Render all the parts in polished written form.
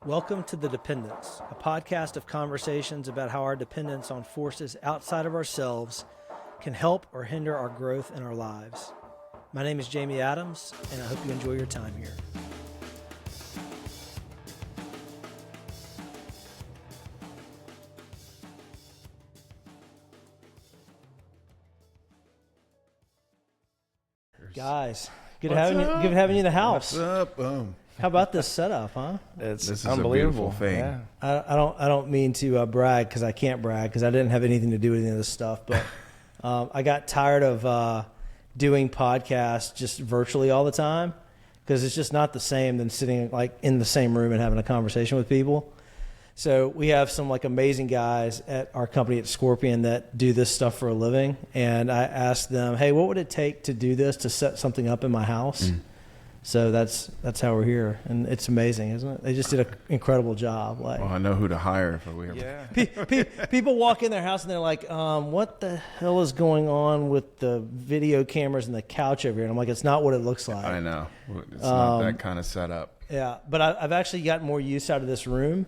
Welcome to The Dependents, a podcast of conversations about how our dependence on forces outside of ourselves can help or hinder our growth in our lives. My name is Jamie Adams, and I hope you enjoy your time here. Guys, good having you in the house. What's up? How about this setup, huh? This is unbelievable. A beautiful thing. Yeah. I don't mean to brag because I can't brag because I didn't have anything to do with any of this stuff. But I got tired of doing podcasts just virtually all the time because it's just not the same than sitting like in the same room and having a conversation with people. So we have some like amazing guys at our company at Scorpion that do this stuff for a living, and I asked them, "Hey, what would it take to do this to set something up in my house?" So that's how we're here, and it's amazing, isn't it? They just did an incredible job. Like, Well, I know who to hire if we ever. Yeah. people walk in their house and they're like, "What the hell is going on with the video cameras and the couch over here?" And I'm like, "It's not what it looks like." I know. It's not that kind of setup. Yeah, but I've actually gotten more use out of this room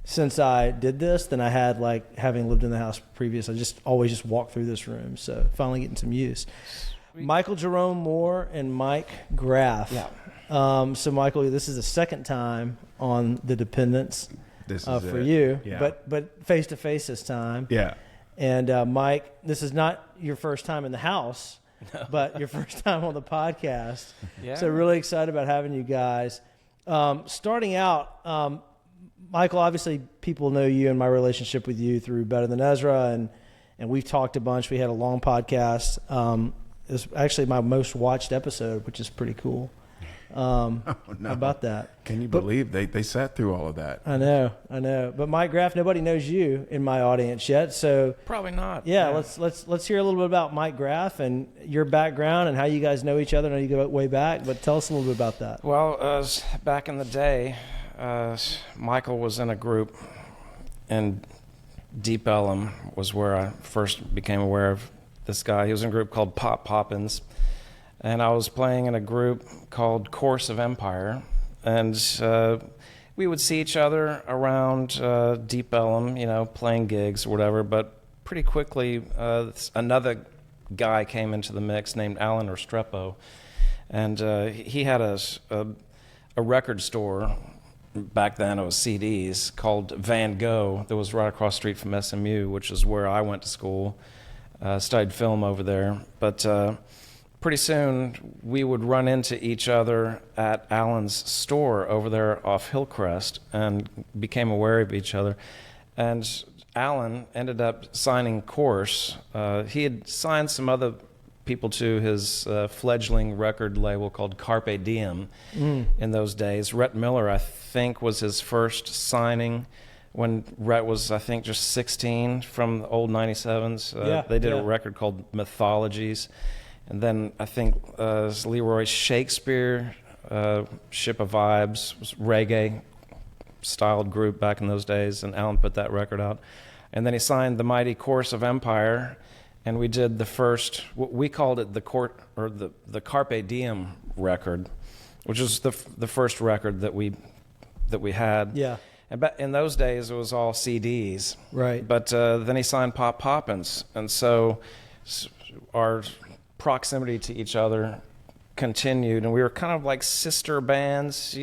since I did this than I had like having lived in the house previous. I just always walk through this room, so finally getting some use. Michael Jerome Moore and Mike Graff. Yeah. So Michael, this is the second time on The Dependents This is for it. you, Yeah. but face to face this time. Yeah. And Mike, this is not your first time in the house, but your first time on the podcast. Yeah. So really excited about having you guys. Starting out, Michael, obviously people know you and my relationship with you through Better Than Ezra, and we've talked a bunch. We had a long podcast. It was actually my most watched episode, which is pretty cool. No. How about that? Can you believe they sat through all of that? I know. But Mike Graff, nobody knows you in my audience yet, so Probably not. yeah. Let's hear a little bit about Mike Graff and your background and how you guys know each other. I know you go way back, but tell us a little bit about that. Well, back in the day, Michael was in a group in Deep Ellum was where I first became aware of this guy. He was in a group called Pop Poppins, and I was playing in a group called Course of Empire, and we would see each other around Deep Ellum, playing gigs or whatever, but pretty quickly another guy came into the mix named Alan Restrepo, and he had a record store. Back then it was CDs, called Van Gogh, that was right across the street from SMU, which is where I went to school. Studied film over there, but pretty soon we would run into each other at Alan's store over there off Hillcrest and became aware of each other. And Alan ended up signing Course. He had signed some other people to his fledgling record label called Carpe Diem in those days. Rhett Miller, I think, was his first signing when Rhett was, I think, just 16 from the old 97s. They did a record called Mythologies. And then I think Leroy Shakespeare, Ship of Vibes, was reggae-styled group back in those days, and Alan put that record out. And then he signed the mighty Course of Empire, and we did the first, we called it the Carpe Diem record, which was the first record that we had. Yeah. And in those days, it was all CDs. Right. But then he signed Pop Poppins. And so our proximity to each other continued. And we were kind of like sister bands,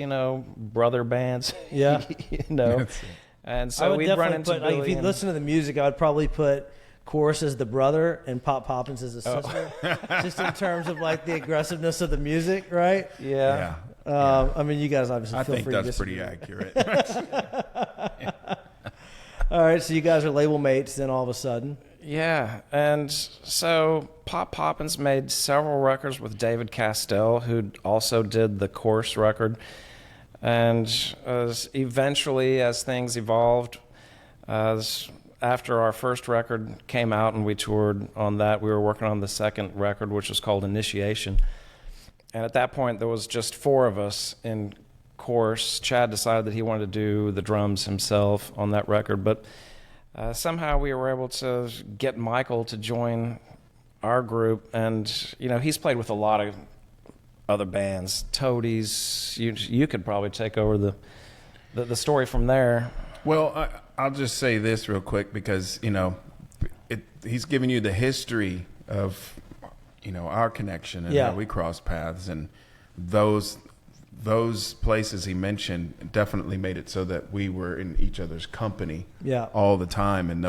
brother bands. Yeah. And I so would we'd definitely run into put, like, if Billy you and- listen to the music, I would probably put Course as the brother and Pop Poppins as the sister, just in terms of like the aggressiveness of the music, right? Yeah. I mean, you guys obviously I feel think free to that's disagree. pretty accurate. All right, so you guys are label mates then all of a sudden. Yeah, and so Pop Poppins made several records with David Castell, who also did the Course record. And eventually, as things evolved, after our first record came out and we toured on that, we were working on the second record, which was called Initiation. And at that point, there was just four of us in Course. Chad decided that he wanted to do the drums himself on that record, but somehow we were able to get Michael to join our group, and he's played with a lot of other bands. Toadies, you could probably take over the story from there. Well, I'll just say this real quick because, he's giving you the history of, our connection and how we crossed paths. And those places he mentioned definitely made it so that we were in each other's company all the time. And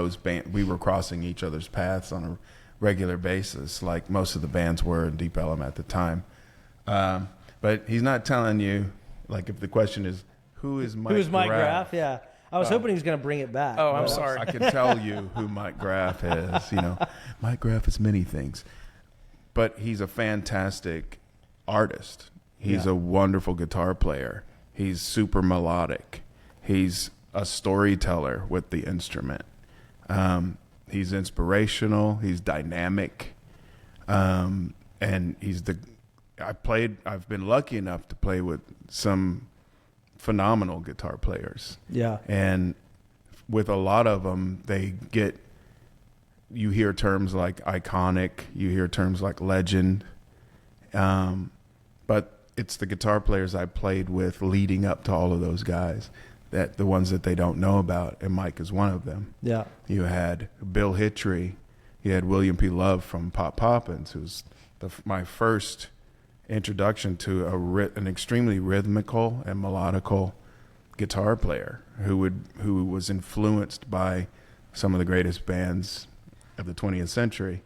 we were crossing each other's paths on a regular basis, like most of the bands were in Deep Ellum at the time. But he's not telling you, like, if the question is, who is Mike Graff? Yeah. I was hoping he was going to bring it back. Oh, I'm sorry. I can tell you who Mike Graff is. Mike Graff is many things. But he's a fantastic artist. He's a wonderful guitar player. He's super melodic. He's a storyteller with the instrument. He's inspirational. He's dynamic. And I've been lucky enough to play with some phenomenal guitar players. Yeah. And with a lot of them, you hear terms like iconic, you hear terms like legend. But it's the guitar players I played with leading up to all of those guys, that the ones that they don't know about, and Mike is one of them. Yeah. You had Bill Hittry, you had William P. Love from Pop Poppins, who's my first introduction to an extremely rhythmical and melodical guitar player who was influenced by some of the greatest bands of the 20th century.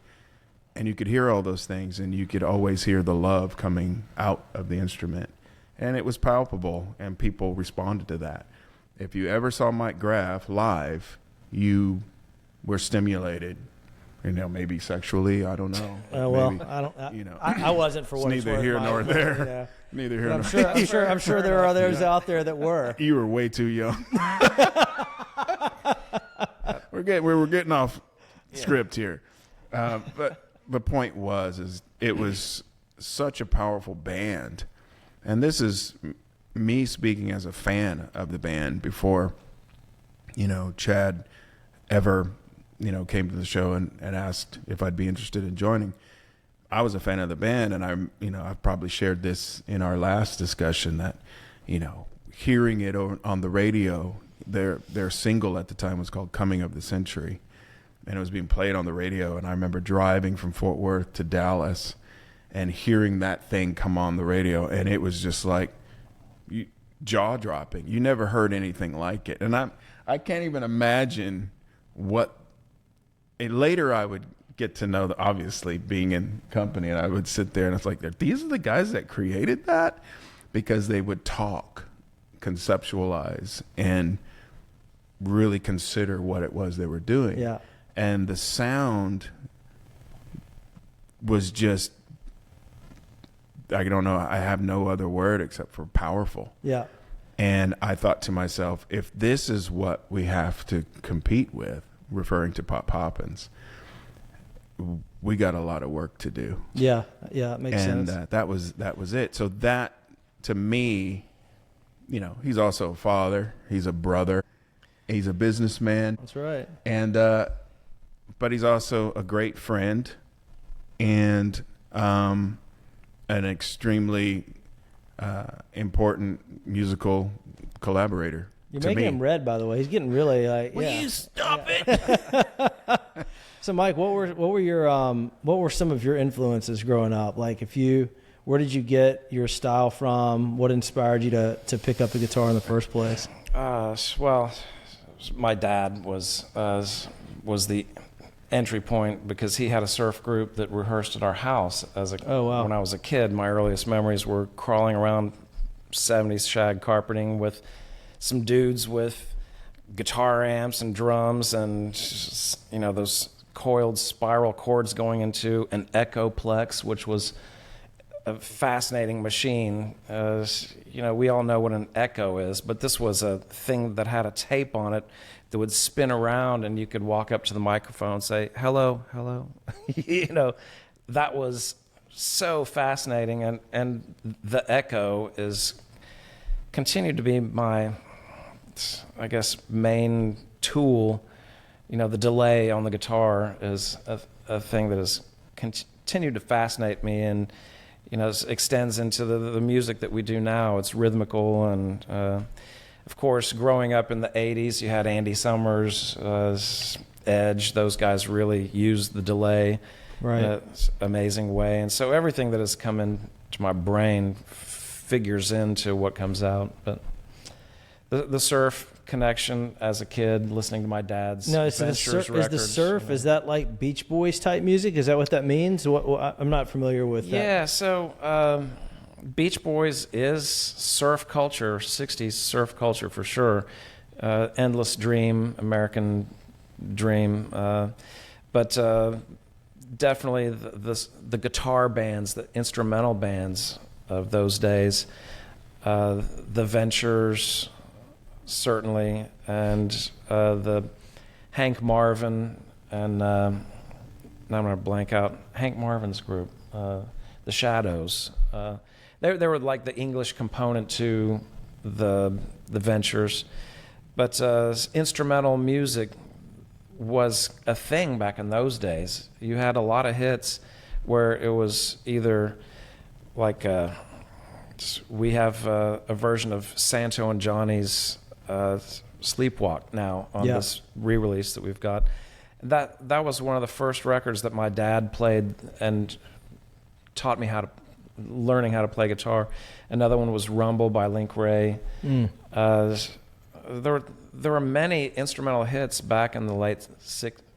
And you could hear all those things, and you could always hear the love coming out of the instrument. And it was palpable, and people responded to that. If you ever saw Mike Graff live, you were stimulated. Maybe sexually, I don't know. Well, maybe, I don't. I wasn't for what it's neither worth. here nor there. Yeah. Neither here nor there. I'm sure there are others out there that were. You were way too young. We're getting off script here, but the point was it was such a powerful band, and this is me speaking as a fan of the band before, Chad ever came to the show and asked if I'd be interested in joining. I was a fan of the band, and I've probably shared this in our last discussion that, hearing it on the radio, their single at the time was called Coming of the Century, and it was being played on the radio. And I remember driving from Fort Worth to Dallas and hearing that thing come on the radio, and it was just like jaw dropping. You never heard anything like it. And I can't even imagine what. And later I would get to know, obviously, being in company, and I would sit there and it's like, these are the guys that created that, because they would talk, conceptualize, and really consider what it was they were doing. Yeah. And the sound was just, I don't know, I have no other word except for powerful. Yeah. And I thought to myself, if this is what we have to compete with, referring to Pop Poppins, we got a lot of work to do. Yeah, it makes sense. And that was it. So that, to me, he's also a father, he's a brother, he's a businessman. That's right. And but he's also a great friend and an extremely important musical collaborator. You're making him red, by the way. He's getting really like. Will you stop it? So, Mike, what were some of your influences growing up? Like, where did you get your style from? What inspired you to pick up the guitar in the first place? Well, my dad was the entry point, because he had a surf group that rehearsed at our house when I was a kid. My earliest memories were crawling around 70s shag carpeting with some dudes with guitar amps and drums and those coiled spiral cords going into an Echoplex, which was a fascinating machine. We all know what an echo is, but this was a thing that had a tape on it that would spin around, and you could walk up to the microphone and say, hello, hello. That was so fascinating. And the echo continued to be my, I guess, main tool. The delay on the guitar is a thing that has continued to fascinate me, and extends into the music that we do now. It's rhythmical, and of course, growing up in the 80s, you had Andy Summers, Edge. Those guys really used the delay Right. in an amazing way. And so everything that has come into my brain figures into what comes out. But the surf connection as a kid, listening to my dad's No, so Ventures is records. the surf, is that like Beach Boys type music? Is that what that means? I'm not familiar with that. Yeah, so Beach Boys is surf culture, 60s surf culture for sure. Endless Dream, American Dream. But definitely the guitar bands, the instrumental bands of those days, the Ventures, certainly, and the Hank Marvin, and now I'm going to blank out Hank Marvin's group, the Shadows. They were like the English component to the Ventures, but instrumental music was a thing back in those days. You had a lot of hits where it was either like we have a version of Santo and Johnny's Sleepwalk now on this re-release that we've got. That was one of the first records that my dad played and taught me learning how to play guitar. Another one was Rumble by Link Wray. There were many instrumental hits back in the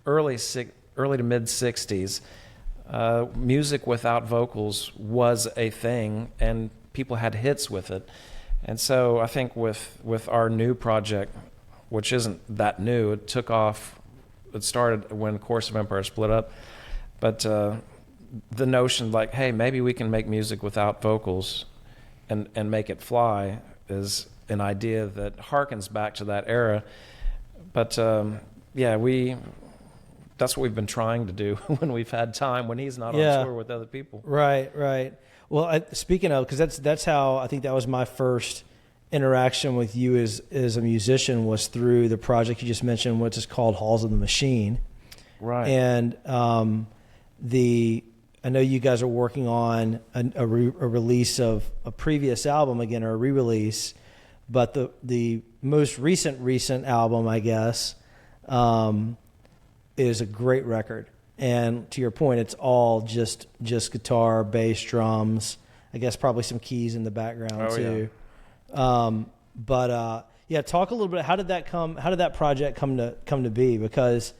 early to mid 60s. Music without vocals was a thing, and people had hits with it. And so I think with our new project, which isn't that new, it took off. It started when Course of Empire split up, but the notion like, hey, maybe we can make music without vocals and make it fly is an idea that harkens back to that era. But that's what we've been trying to do when we've had time, when he's not on tour with other people. Right. Well, speaking of, because that's how I think that was my first interaction with you as a musician, was through the project you just mentioned, which is called Halls of the Machine. Right. And I know you guys are working on a release of a previous album again, or a re-release, but the most recent album, I guess, is a great record. And to your point, it's all just guitar, bass, drums. I guess probably some keys in the background too. Yeah. Talk a little bit. How did that project come to be? Because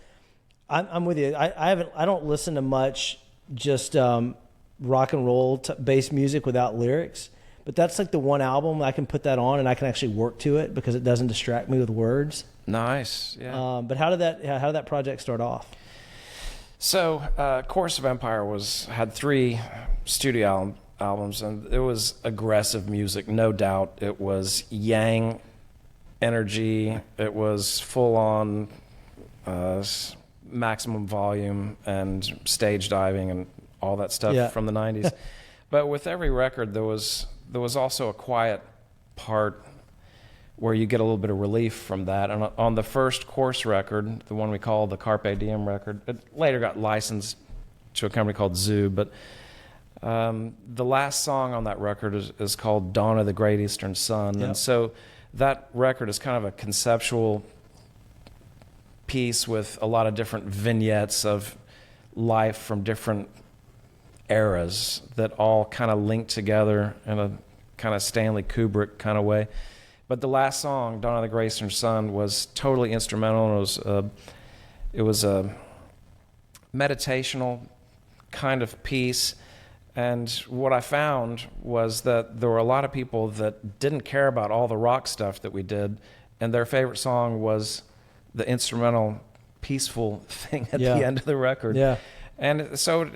I'm with you. I don't listen to much just rock and roll bass music without lyrics. But that's like the one album I can put that on and I can actually work to it because it doesn't distract me with words. Nice. Yeah. But how did that project start off? So, Course of Empire had 3 studio albums, and it was aggressive music, no doubt. It was yang energy. It was full on maximum volume and stage diving and all that stuff from the 90s. But with every record, there was also a quiet part where you get a little bit of relief from that. And on the first Course record, the one we call the Carpe Diem record, it later got licensed to a company called Zoo, but the last song on that record is called Dawn of the Great Eastern Sun. Yep. And so that record is kind of a conceptual piece with a lot of different vignettes of life from different eras that all kind of link together in a kind of Stanley Kubrick kind of way. But the last song, Dawn of the Great Eastern Sun, was totally instrumental. And it was a meditational kind of piece. And what I found was that there were a lot of people that didn't care about all the rock stuff that we did, and their favorite song was the instrumental, peaceful thing at the end of the record. Yeah. And so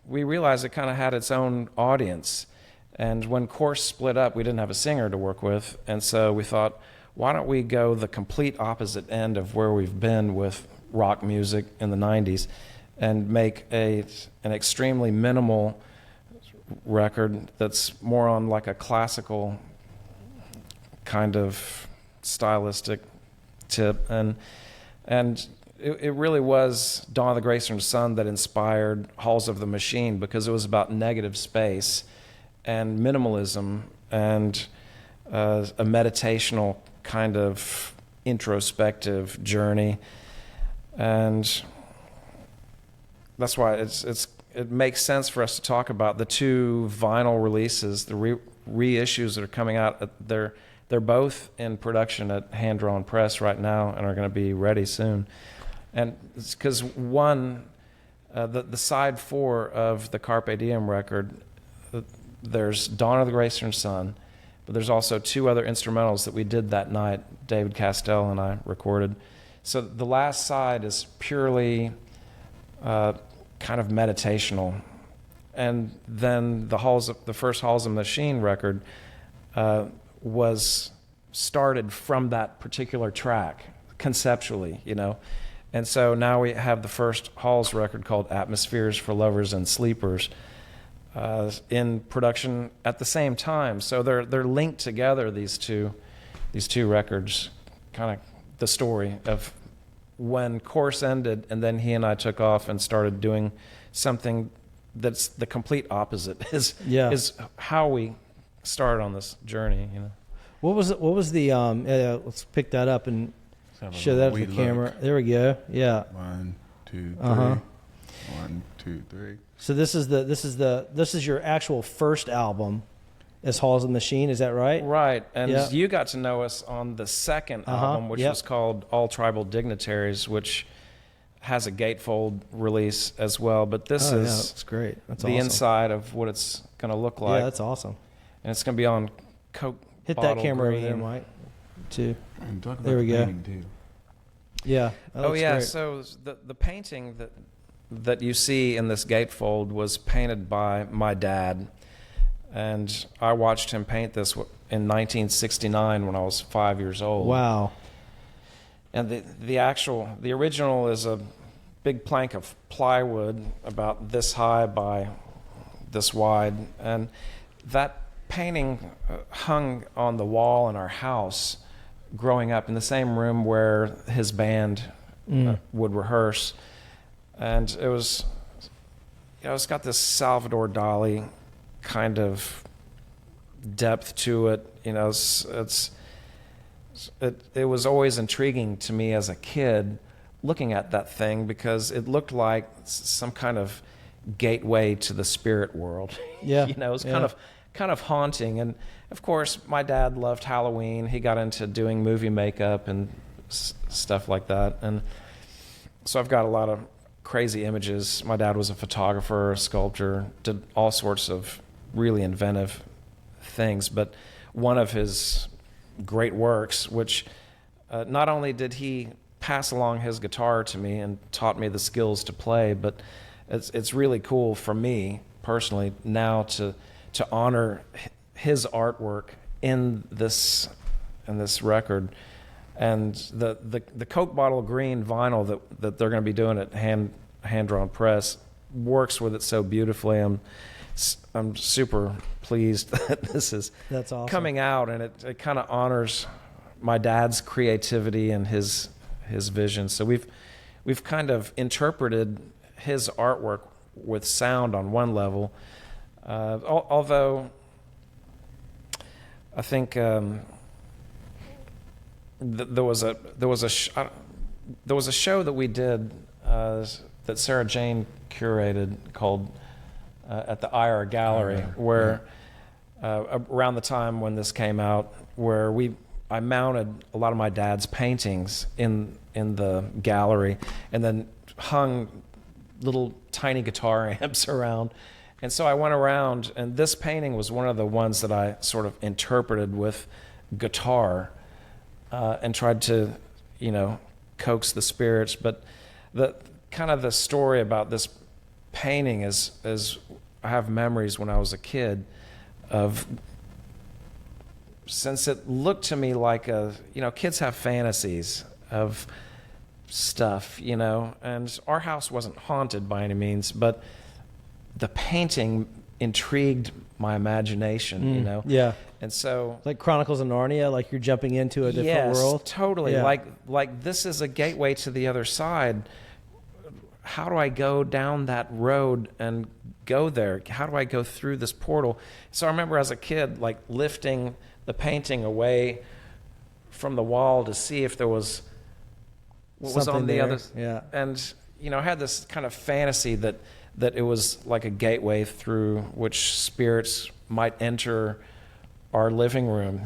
we realized it kind of had its own audience. And when Course split up, we didn't have a singer to work with. And so we thought, why don't we go the complete opposite end of where we've been with rock music in the 90s and make an extremely minimal record that's more on like a classical kind of stylistic tip. And it really was Dawn of the Great Eastern Sun that inspired Halls of the Machine, because it was about negative space and minimalism and a meditational kind of introspective journey, and that's why it makes sense for us to talk about the two vinyl releases, the reissues that are coming out. They're both in production at Hand Drawn Press right now and are going to be ready soon. And it's because one, the side 4 of the Carpe Diem record, there's Dawn of the Great Eastern Sun, but there's also 2 other instrumentals that we did that night, David Castell and I recorded. So the last side is purely kind of meditational. And then the first Halls of Machine record was started from that particular track, conceptually, you know. And so now we have the first Halls record called Atmospheres for Lovers and Sleepers in production at the same time. So they're linked together, these two records, kind of the story of when Course ended and then he and I took off and started doing something that's the complete opposite is how we started on this journey, you know. What was the let's pick that up and show that to the camera. There we go. Yeah. 1, 2, 3. 1, 2, 3. So this is your actual first album as Halls of the Machine, is that right? Right. And you got to know us on the second album, which was called All Tribal Dignitaries, which has a gatefold release as well. But this is that's great. That's the awesome. Inside of what it's going to look like. Yeah, that's awesome. And it's going to be on Coke Hit bottle that camera green. over there, Mike. Too. There There we go. Too. Yeah. Oh yeah. Great. So the painting that you see in this gatefold was painted by my dad, and I watched him paint this in 1969 when I was 5 years old. Wow. And the original is a big plank of plywood about this high by this wide, and that painting hung on the wall in our house growing up in the same room where his band would rehearse. And it's got this Salvador Dali kind of depth to it. You know, it was always intriguing to me as a kid looking at that thing because it looked like some kind of gateway to the spirit world. Yeah. You know, it was kind of haunting. And of course, my dad loved Halloween. He got into doing movie makeup and stuff like that. And so I've got a lot of crazy images. My dad was a photographer, a sculptor, did all sorts of really inventive things. But one of his great works, which not only did he pass along his guitar to me and taught me the skills to play, but it's really cool for me personally now to honor his artwork in this record. And the Coke bottle green vinyl that they're going to be doing at Hand Drawn Press works with it so beautifully. I'm super pleased that this is That's awesome. coming out, and it kind of honors my dad's creativity and his vision. So we've kind of interpreted his artwork with sound on one level, although I think there was a show that we did that Sarah Jane curated called at the IR Gallery, where around the time when this came out, where I mounted a lot of my dad's paintings in the gallery, and then hung little tiny guitar amps around. And so I went around, and this painting was one of the ones that I sort of interpreted with guitar and tried to, coax the spirits. But the story about this painting is I have memories when I was a kid of, since it looked to me like kids have fantasies of stuff, and our house wasn't haunted by any means, but the painting intrigued my imagination, Yeah. And so, Like Chronicles of Narnia, like you're jumping into a different world. Yes, totally. Yeah. Like this is a gateway to the other side. How do I go down that road and go there? How do I go through this portal? So I remember as a kid, like lifting the painting away from the wall to see if there was what was Something on the there. other. Yeah. And I had this kind of fantasy that it was like a gateway through which spirits might enter our living room,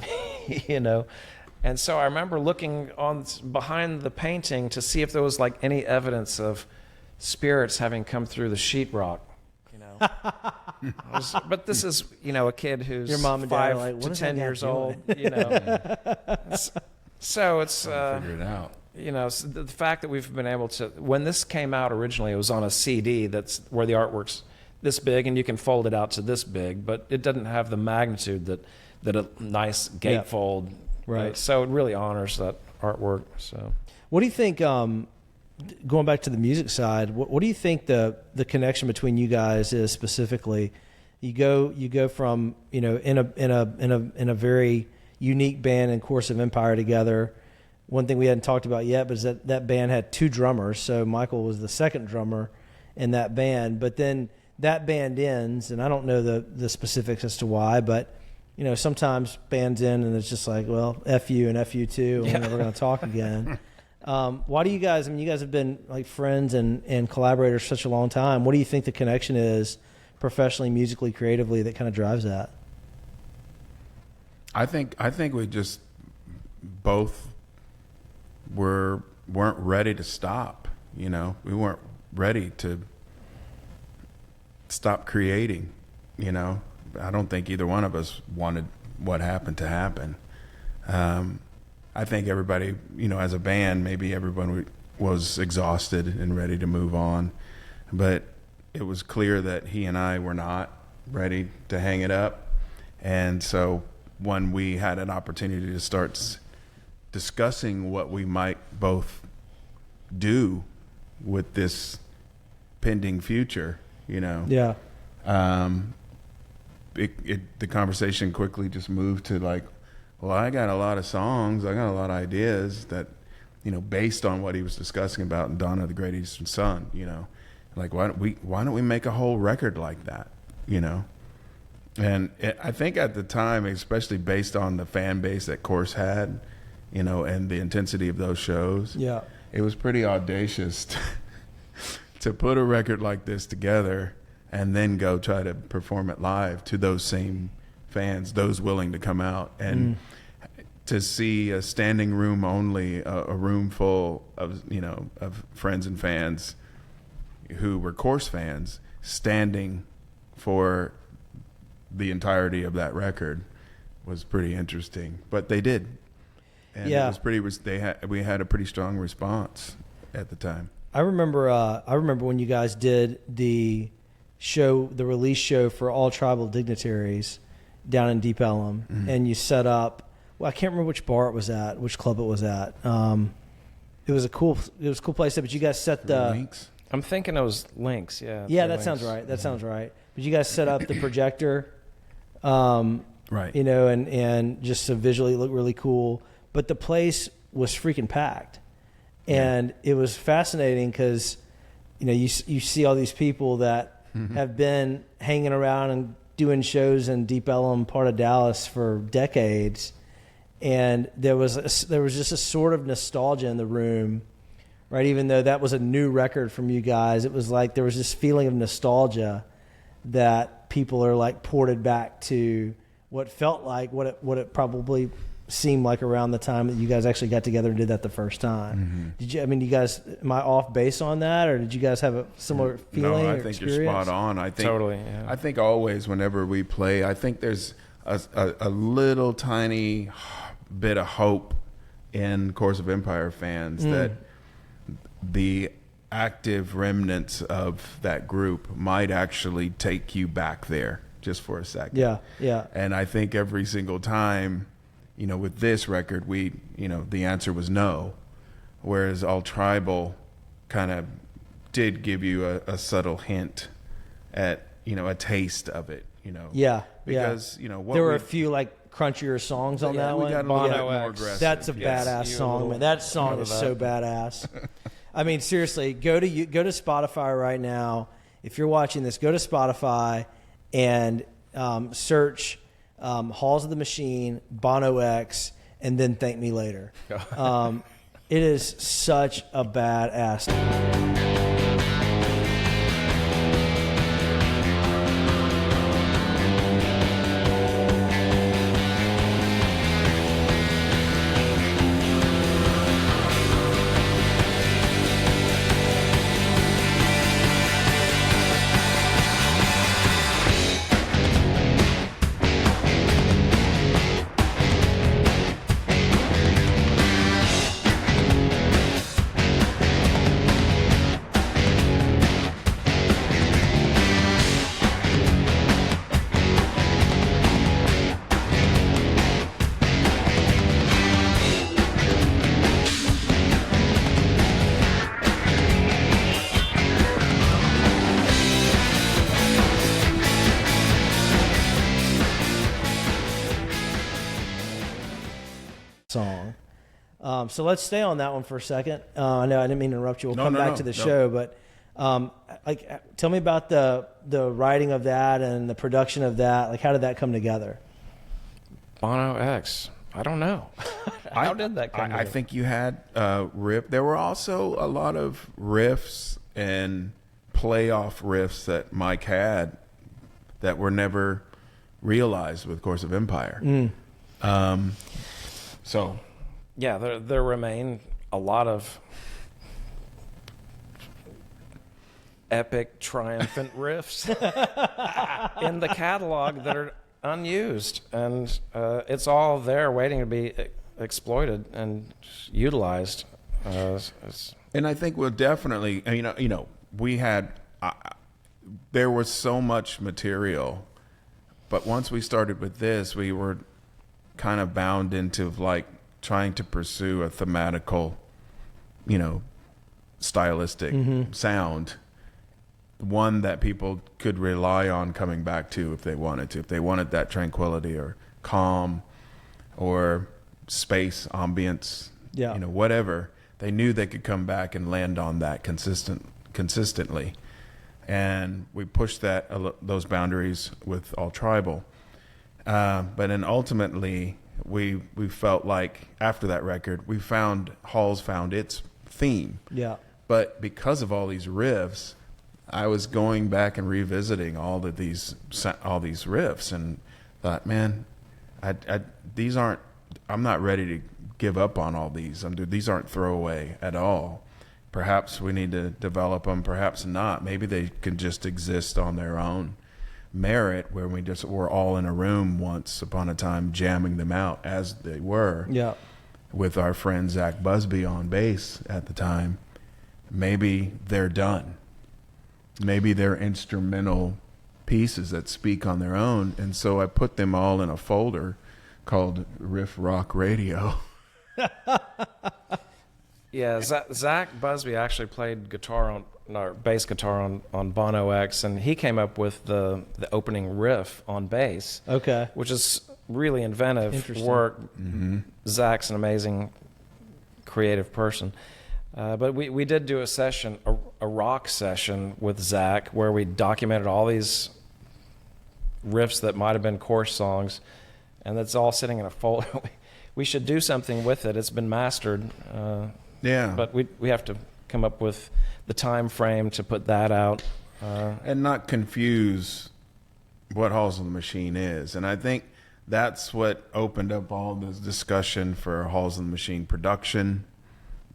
And so I remember looking on behind the painting to see if there was like any evidence of spirits having come through the sheetrock. But this is, a kid who's Your mom and dad are 5 like, "What to is that 10 guy years doing?" old. So it's Figure it out. so the fact that we've been able to. When this came out originally, it was on a CD that's where the artwork's this big, and you can fold it out to this big, but it doesn't have the magnitude that a nice gatefold. Right. So it really honors that artwork. So What do you think? Going back to the music side, what do you think the connection between you guys is specifically? You go from in a very unique band in Course of Empire together. One thing we hadn't talked about yet, but is that band had 2 drummers. So Michael was the second drummer in that band. But then that band ends, and I don't know the specifics as to why, but sometimes bands end and it's just like, well, F you and F you too, and we're never going to talk again. Why do you guys, you guys have been like friends and collaborators for such a long time. What do you think the connection is professionally, musically, creatively that kind of drives that? I think we just both weren't ready to stop. We weren't ready to stop creating. I don't think either one of us wanted what happened to happen. I think everybody, as a band, maybe everyone was exhausted and ready to move on, but it was clear that he and I were not ready to hang it up. And so when we had an opportunity to start discussing what we might both do with this pending future, Yeah. The conversation quickly just moved to like, well, I got a lot of songs, I got a lot of ideas that, based on what he was discussing about in Dawn of the Great Eastern Sun, like why don't we make a whole record like that, And I think at the time, especially based on the fan base that Course had, and the intensity of those shows, Yeah. it was pretty audacious to put a record like this together and then go try to perform it live to those same fans, those willing to come out, and to see a standing room only, a room full of of friends and fans who were Course fans standing for the entirety of that record was pretty interesting. But they did, and Yeah. it was pretty. We had a pretty strong response at the time. I remember when you guys did the release show for all tribal dignitaries down in Deep Ellum, and you set up. Well, I can't remember which bar it was at, which club it was at. It was a cool place. But you guys set the Links. I'm thinking it was Lynx. Yeah. Yeah, Three that sounds Lynx. right. That sounds right. But you guys set up the projector, Right. and just to visually look really cool. But the place was freaking packed, and it was fascinating because, you see all these people that have been hanging around and doing shows in Deep Ellum, part of Dallas, for decades, and there was just a sort of nostalgia in the room. Right, even though that was a new record from you guys, it was like there was this feeling of nostalgia that people are like ported back to what felt like what it probably seemed like around the time that you guys actually got together and did that the first time. Did you? I mean, you guys, am I off base on that, or did you guys have a similar feeling? No, I or think experience? you're spot on. I think Totally, yeah. I think always whenever we play, I think there's a little tiny bit of hope in Course of Empire fans that the active remnants of that group might actually take you back there just for a second. Yeah. And I think every single time, with this record, the answer was no. Whereas All Tribal kind of did give you a subtle hint at, a taste of it, Yeah. Because, what there were we- a few like crunchier songs on that we one. got a little bit Bono more X. aggressive. That's a Yes. badass You song, little- man. That song remember is that. so badass. I mean, seriously, go to Spotify right now. If you're watching this, go to Spotify and search Halls of the Machine, Bono X, and then thank me later. It is such a badass. Song. So let's stay on that one for a second. I know I didn't mean to interrupt you. We'll come back to the show, but tell me about the writing of that and the production of that. Like, how did that come together? Bono X. I don't know. How did that come together? I think you had riff. There were also a lot of riffs and playoff riffs that Mike had that were never realized with Course of Empire. So, yeah, there remain a lot of epic, triumphant riffs in the catalog that are unused, and it's all there waiting to be exploited and utilized. And I think we'll definitely, we had, there was so much material, but once we started with this, we were kind of bound into like trying to pursue a thematical, stylistic sound, one that people could rely on coming back to if they wanted to, if they wanted that tranquility or calm or space ambience, whatever. They knew they could come back and land on that consistently. And we pushed those boundaries with All Tribal. But then ultimately, we felt like after that record, Halls found its theme. Yeah. But because of all these riffs, I was going back and revisiting all these riffs and thought, man, I'm not ready to give up on all these. These aren't throwaway at all. Perhaps we need to develop them, perhaps not. Maybe they can just exist on their own merit, where we just were all in a room once upon a time jamming them out as they were. Yeah. With our friend Zach Busby on bass at the time. Maybe they're done. Maybe they're instrumental pieces that speak on their own. And so I put them all in a folder called Riff Rock Radio. Yeah, Zach Busby actually played bass guitar on Bono X, and he came up with the opening riff on bass. Okay. Which is really inventive work. Mm-hmm. Zach's an amazing creative person. But we did do a session, a rock session with Zach, where we documented all these riffs that might have been Course songs, and that's all sitting in a folder. We should do something with it. It's been mastered. Yeah. But we have to come up with the time frame to put that out. And not confuse what Halls of the Machine is. And I think that's what opened up all this discussion for Halls of the Machine production,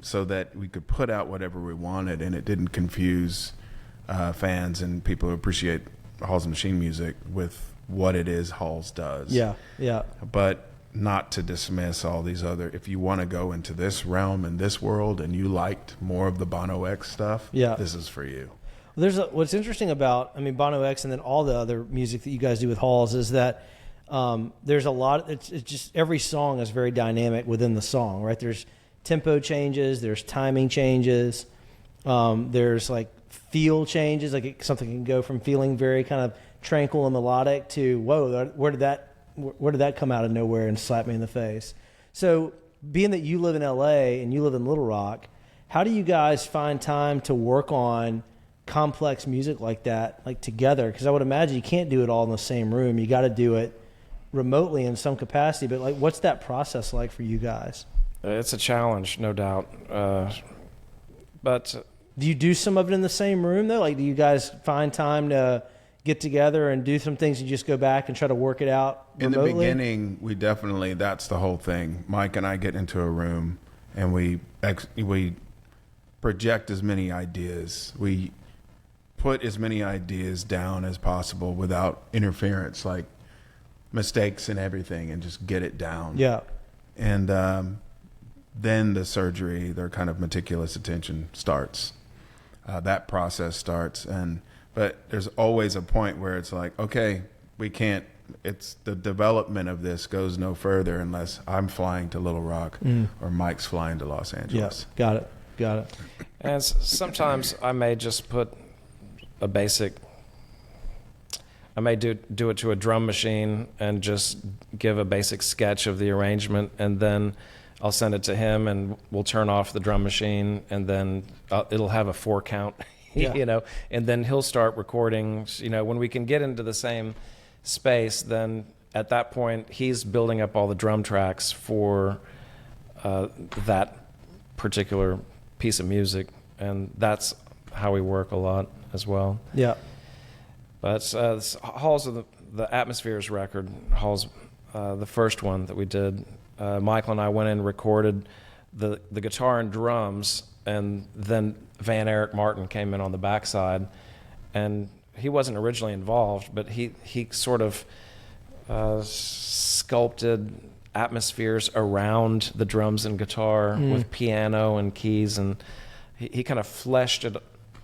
so that we could put out whatever we wanted and it didn't confuse fans and people who appreciate Halls of Machine music with what it is Halls does. Yeah, yeah. But not to dismiss all these other, if you want to go into this realm and this world and you liked more of the Bono X stuff, this is for you. What's interesting about, Bono X and then all the other music that you guys do with Halls is that there's a lot, it's just every song is very dynamic within the song, right? There's tempo changes, there's timing changes, there's like feel changes, like something can go from feeling very kind of tranquil and melodic to, whoa, where did that come out of nowhere and slap me in the face? So being that you live in LA and you live in Little Rock, how do you guys find time to work on complex music like that, like together? Because I would imagine you can't do it all in the same room. You got to do it remotely in some capacity, but like, what's that process like for you guys? It's a challenge, no doubt. But Do you do some of it in the same room though? Like, do you guys find time to get together and do some things and just go back and try to work it out remotely? In the beginning, we definitely, that's the whole thing. Mike and I get into a room and we project as many ideas. We put as many ideas down as possible without interference, like mistakes and everything, and just get it down. Yeah. And then the surgery, their kind of meticulous attention starts. That process starts. But there's always a point where it's like, okay, we can't, it's the development of this goes no further unless I'm flying to Little Rock or Mike's flying to Los Angeles. Yeah, got it. And sometimes I may just put a basic, I may do it to a drum machine and just give a basic sketch of the arrangement, and then I'll send it to him and we'll turn off the drum machine, and then it'll have a 4 count, Yeah. and then he'll start recording. When we can get into the same space, then at that point he's building up all the drum tracks for that particular piece of music, and that's how we work a lot as well. Yeah. But Halls of the Atmospheres record, Halls, the first one that we did, Michael and I went in and recorded the guitar and drums, and then Van Eric Martin came in on the backside, and he wasn't originally involved, but he sort of sculpted atmospheres around the drums and guitar with piano and keys, and he kind of fleshed it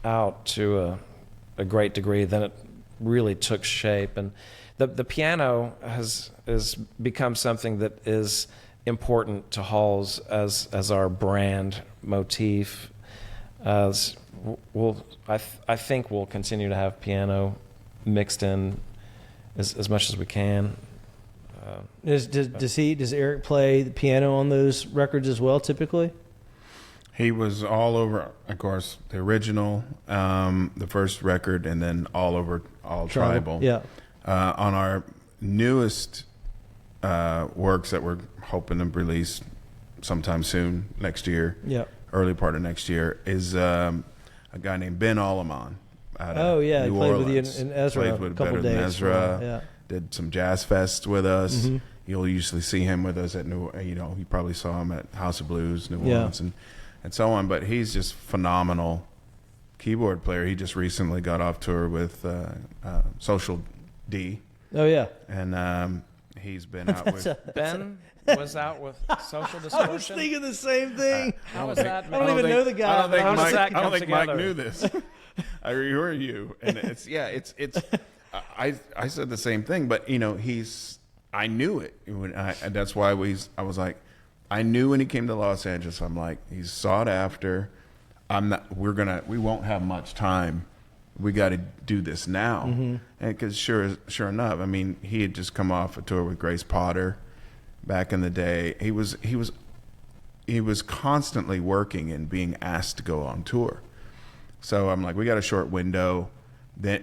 out to a great degree. Then it really took shape, and the piano has become something that is important to Halls as our brand motif. I think we'll continue to have piano mixed in as much as we can. Does Eric play the piano on those records as well, typically? He was all over, of course, the original, the first record, and then all over All Tribal. Yeah. On our newest works that we're hoping to release sometime soon, next year, early part of next year, is a guy named Ben Alleman. Oh, yeah. New He played Orleans. with you in Ezra Played a with couple Better days. Than Ezra. Yeah. Did some jazz fests with us. You'll usually see him with us at you probably saw him at House of Blues, New Orleans, and so on. But he's just phenomenal keyboard player. He just recently got off tour with Social D. Oh, yeah. And he's been out with Ben was out with Social Distortion. I was thinking the same thing. How was that? I don't even know the guy. I don't think Mike together? knew this. I hear you, and it's. I said the same thing, but I knew it. And that's why I was like, I knew when he came to Los Angeles. I'm like, he's sought after. We won't have much time. We got to do this now. And because sure enough, I mean, he had just come off a tour with Grace Potter back in the day. He was constantly working and being asked to go on tour. So I'm like, we got a short window,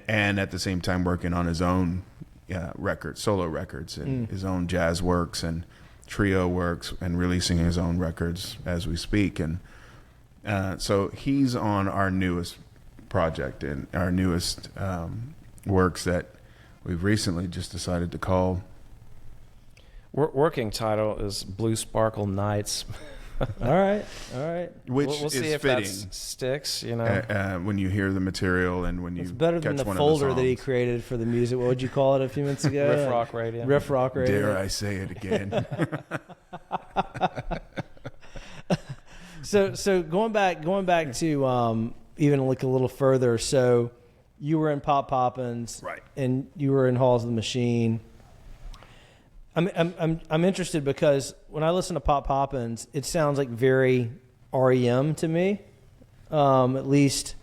and at the same time working on his own records, solo records, and his own jazz works and trio works, and releasing his own records as we speak. And so he's on our newest project and our newest works that we've recently just decided to call. Working title is Blue Sparkle Nights. All right. Which we'll is see if fitting. that sticks, when you hear the material and when you It's better than catch the one folder of the that he songs. created for the music. What would you call it a few minutes ago? Riff Rock Radio. Riff Rock Radio. Dare I say it again? So going back to even look a little further. So you were in Pop Poppins, Right. And you were in Halls of the Machine. I'm interested because when I listen to Pop Poppins, it sounds like very REM to me. At least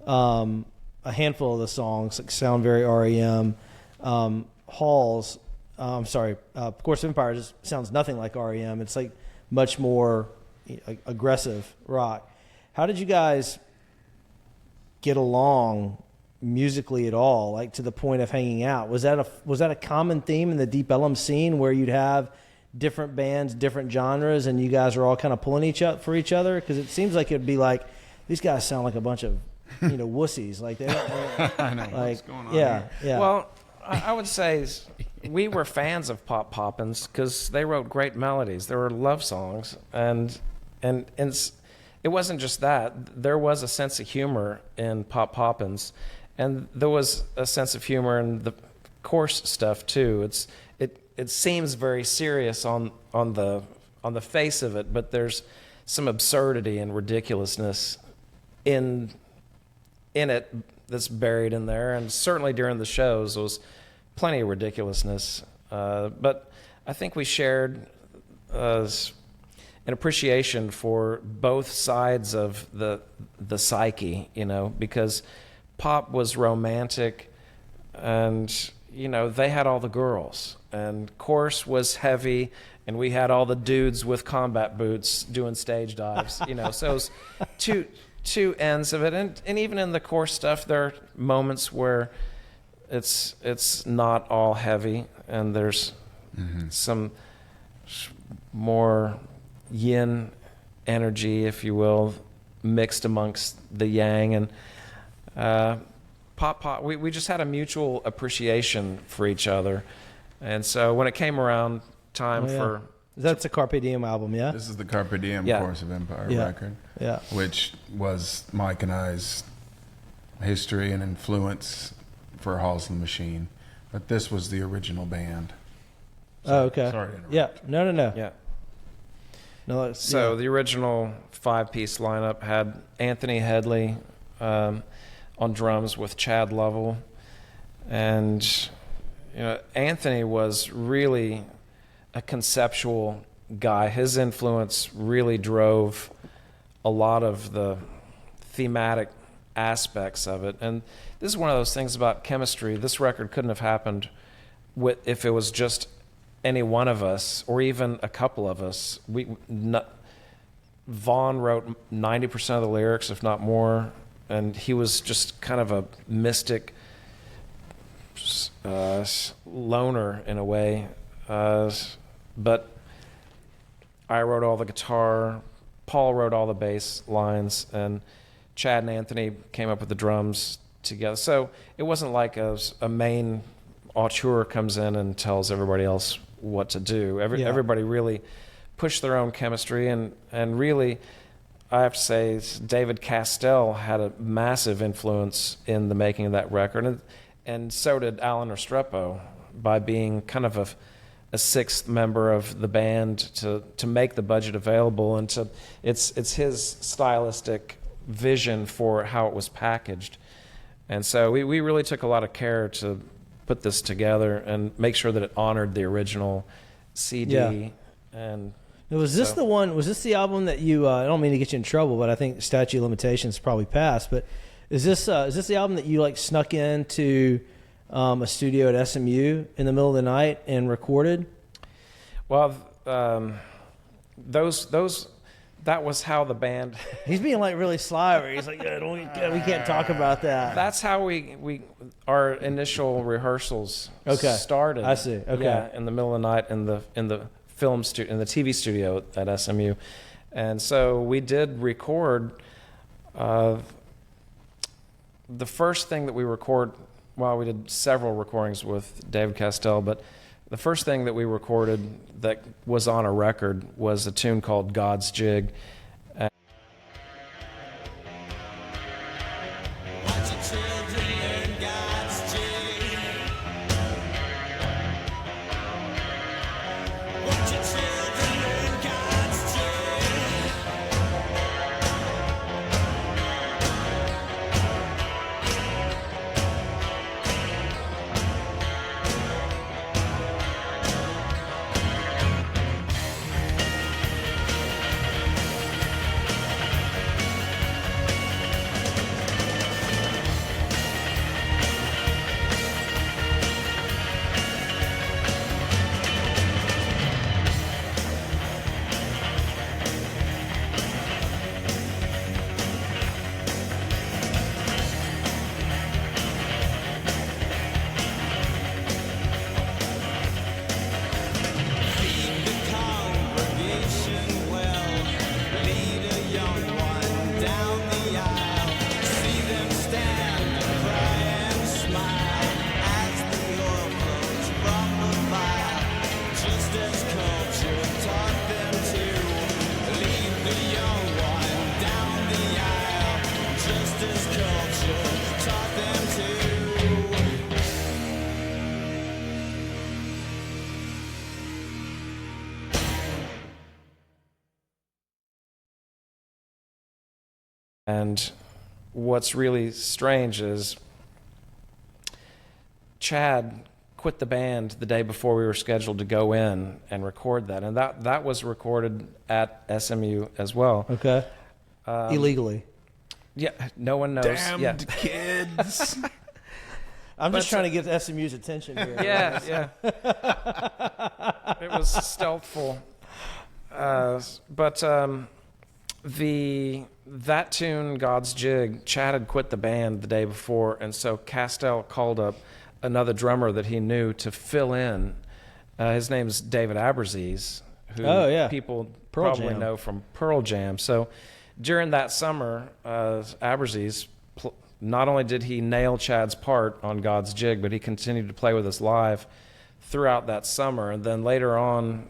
a handful of the songs sound very REM. Halls, Course of Empire just sounds nothing like REM. It's like much more aggressive rock. How did you guys get along musically at all, like to the point of hanging out? Was that a common theme in the Deep Ellum scene where you'd have different bands, different genres, and you guys are all kind of pulling for each other? Because it seems like it'd be like, these guys sound like a bunch of wussies. Like they don't. I know Like, what's going on. yeah, Here. yeah. Well, I would say we were fans of Pop Poppins because they wrote great melodies. There were love songs, and it wasn't just that. There was a sense of humor in Pop Poppins, and there was a sense of humor in the coarse stuff too. It seems very serious on the face of it, but there's some absurdity and ridiculousness in it that's buried in there, and certainly during the shows there was plenty of ridiculousness. But I think we shared an appreciation for both sides of the psyche, because Pop was romantic, and they had all the girls, and Course was heavy, and we had all the dudes with combat boots doing stage dives. So it was two ends of it, and even in the Course stuff, there are moments where it's not all heavy, and there's some more yin energy, if you will, mixed amongst the yang. And Pop, we just had a mutual appreciation for each other. And so when it came around time for... That's a Carpe Diem album, yeah? This is the Carpe Diem Course of Empire record, which was Mike and I's history and influence for Halls and the Machine. But this was the original band. Oh, okay. Sorry to interrupt. Yeah, no. Yeah. No, so the original 5-piece lineup had Anthony Headley on drums with Chad Lovell. And Anthony was really a conceptual guy. His influence really drove a lot of the thematic aspects of it. And this is one of those things about chemistry. This record couldn't have happened if it was just any one of us or even a couple of us. Vaughn wrote 90% of the lyrics, if not more, and he was just kind of a mystic loner in a way. But I wrote all the guitar, Paul wrote all the bass lines, and Chad and Anthony came up with the drums together. So it wasn't like a main auteur comes in and tells everybody else what to do. Everybody really pushed their own chemistry, and really, I have to say, David Castell had a massive influence in the making of that record, and so did Alan Restrepo, by being kind of a sixth member of the band to make the budget available, and it's his stylistic vision for how it was packaged. And so we really took a lot of care to put this together and make sure that it honored the original CD. Yeah. And was this the album that you I don't mean to get you in trouble, but I think statute of limitations probably passed, but is this the album that you like snuck into a studio at SMU in the middle of the night and recorded? Well, that was how the band. He's being like really sly. He's like, we can't talk about that. That's how our initial rehearsals started. I see. Okay. Yeah, in the middle of the night in the film studio, in the TV studio at SMU, and so we did record. The first thing that we record. Well, we did several recordings with David Castell, but the first thing that we recorded that was on a record was a tune called God's Jig. And what's really strange is Chad quit the band the day before we were scheduled to go in and record that. And that was recorded at SMU as well. Okay. Illegally. Yeah, no one knows. Damned kids. I'm just trying to get SMU's attention here. Yeah. It was stealthful. But that tune, God's Jig, Chad had quit the band the day before, and so Castell called up another drummer that he knew to fill in. His name's David Aberzees, who people probably know from Pearl Jam. So during that summer, Aberzees, not only did he nail Chad's part on God's Jig, but he continued to play with us live throughout that summer. And then later on,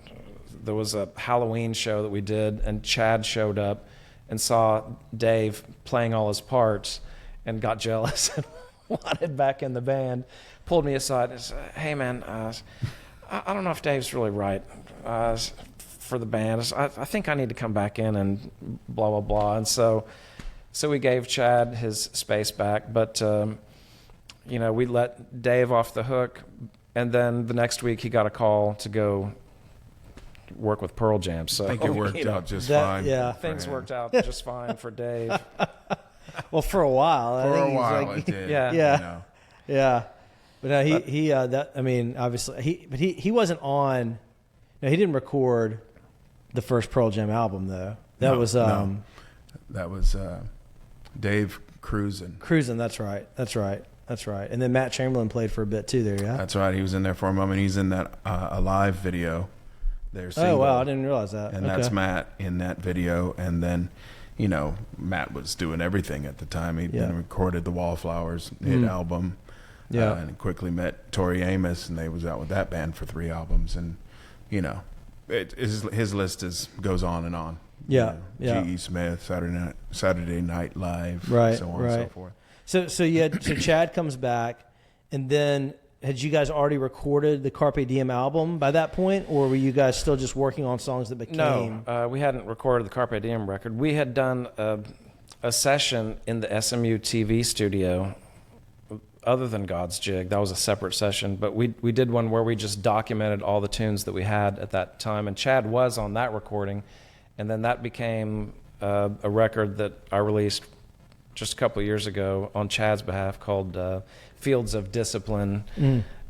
there was a Halloween show that we did, and Chad showed up and saw Dave playing all his parts and got jealous and wanted back in the band, pulled me aside and said, "Hey, man, I don't know if Dave's really right for the band. I think I need to come back in and blah, blah, blah." And so we gave Chad his space back, but, we let Dave off the hook. And then the next week he got a call to go work with Pearl Jam. So I think it worked out just fine. Yeah. Things worked out just fine for Dave. Well, for a while. For a while it did. Yeah. Yeah. But no, obviously, he wasn't on. No, he didn't record the first Pearl Jam album though. That was Dave Cruisin'. Cruisin', that's right. And then Matt Chamberlain played for a bit too there, yeah? That's right. He was in there for a moment. He's in that Alive video. Oh, wow. I didn't realize that. And that's Matt in that video. And then, Matt was doing everything at the time. He'd been recorded the Wallflowers hit album. Yeah. And quickly met Tori Amos, and they was out with that band for 3 albums. And, his list goes on and on. Yeah. G.E. Smith, Saturday Night Live, right, so on and so forth. So Chad comes back, and then had you guys already recorded the Carpe Diem album by that point, or were you guys still just working on songs that became? No, we hadn't recorded the Carpe Diem record. We had done a session in the SMU TV studio other than God's Jig. That was a separate session, but we did one where we just documented all the tunes that we had at that time, and Chad was on that recording, and then that became a record that I released just a couple of years ago on Chad's behalf called Fields of Discipline,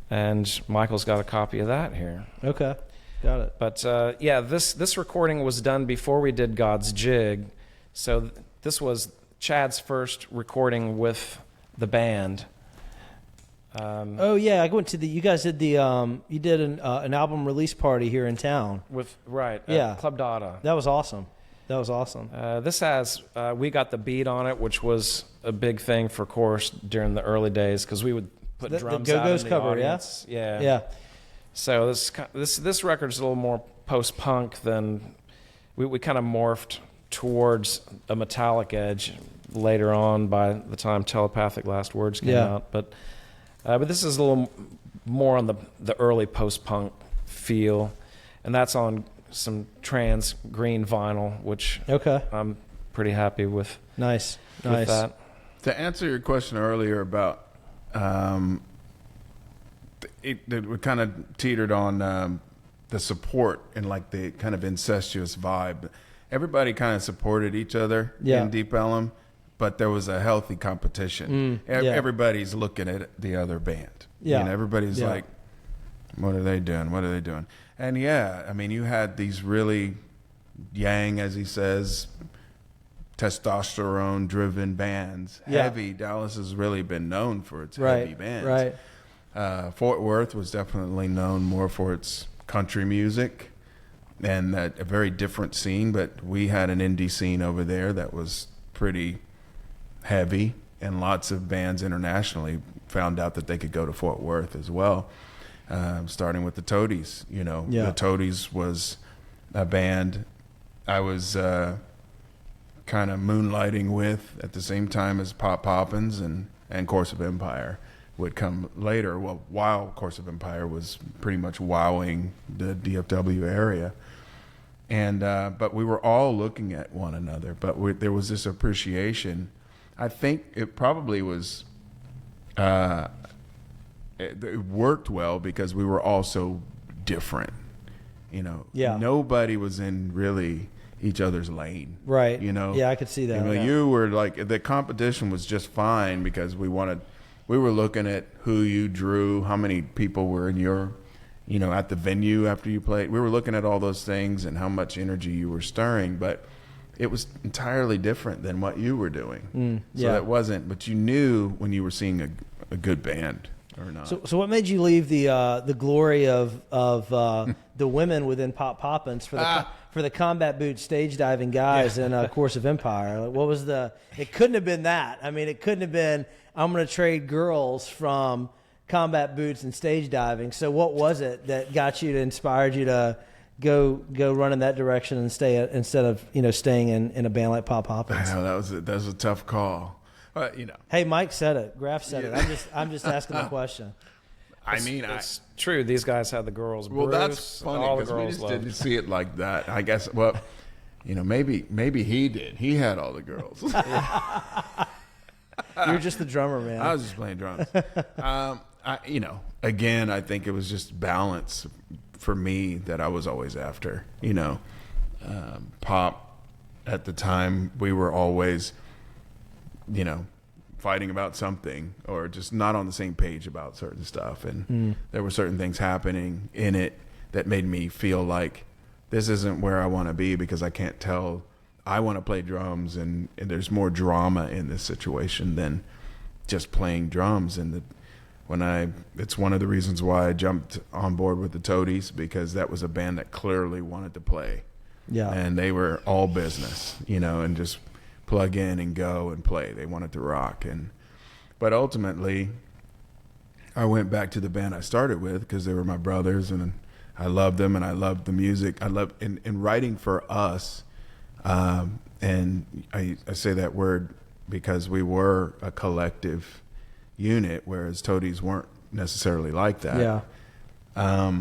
and Michael's got a copy of that here. Okay, got it. But this recording was done before we did God's Jig, so this was Chad's first recording with the band. I went to you guys did you did an album release party here in town with Club Dada. That was awesome. This has We Got the Beat on it, which was a big thing for Chorus during the early days because we would put drums the out Go-Go's in the cover, audience. Yeah. So this record's a little more post-punk than we kind of morphed towards a metallic edge later on by the time Telepathic Last Words came out. But this is a little more on the early post-punk feel, and that's on some trans green vinyl, which I'm pretty happy with. Nice. With that. To answer your question earlier about we kind of teetered on the support and like the kind of incestuous vibe. Everybody kind of supported each other in Deep Ellum, but there was a healthy competition. Everybody's looking at the other band. Yeah. Everybody's like, what are they doing? And you had these really yang, as he says, testosterone-driven bands. Heavy. Dallas has really been known for its heavy bands. Right. Fort Worth was definitely known more for its country music and a very different scene, but we had an indie scene over there that was pretty heavy, and lots of bands internationally found out that they could go to Fort Worth as well. Starting with the Toadies, The Toadies was a band I was kind of moonlighting with at the same time as Pop Poppins and Course of Empire would come later. Well, while Course of Empire was pretty much wowing the DFW area. And but we were all looking at one another, but there was this appreciation. I think it probably was. It worked well because we were all so different. You know, nobody was in really each other's lane. Right. You know. Yeah, I could see that. You know, you were like, the competition was just fine because we were looking at who you drew, how many people were in your, you know, at the venue after you played. We were looking at all those things and how much energy you were stirring, but it was entirely different than what you were doing. So that wasn't, but you knew when you were seeing a good band or not. So what made you leave the glory of the women within Pop Poppins for the combat boot stage diving guys in Course of Empire? Like, what was it couldn't have been that. I mean, it couldn't have been, I'm going to trade girls from combat boots and stage diving. So what was it that inspired you to go run in that direction and instead of, you know, staying in a band like Pop Poppins? I know that was a tough call. But, you know. Hey, Mike said it. Graff said it. I'm just asking the question. It's true. These guys had the girls. Well, Bruce, that's funny because we just didn't see it like that. I guess. Well, you know, maybe he did. He had all the girls. You're just the drummer, man. I was just playing drums. You know, again, I think it was just balance for me that I was always after. You know, Pop at the time, we were always, you know, fighting about something or just not on the same page about certain stuff. And there were certain things happening in it that made me feel like this isn't where I want to be because I can't tell. I want to play drums and there's more drama in this situation than just playing drums. And it's one of the reasons why I jumped on board with the Toadies, because that was a band that clearly wanted to play. Yeah. And they were all business, you know, and just plug in and go and play. They wanted to rock. But ultimately, I went back to the band I started with because they were my brothers and I loved them and I loved the music. I loved in writing for us. And I say that word because we were a collective unit, whereas Toadies weren't necessarily like that. Yeah.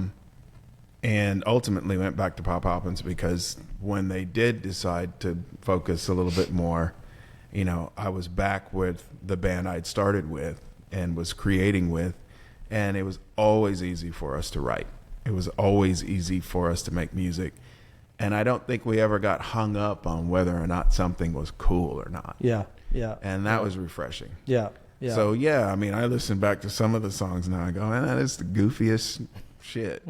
And ultimately went back to Pop Poppins because when they did decide to focus a little bit more, you know, I was back with the band I'd started with and was creating with, and it was always easy for us to write. It was always easy for us to make music. And I don't think we ever got hung up on whether or not something was cool or not. Yeah, yeah. And that was refreshing. Yeah, yeah. So, yeah, I mean, I listen back to some of the songs now. I go, man, that is the goofiest shit.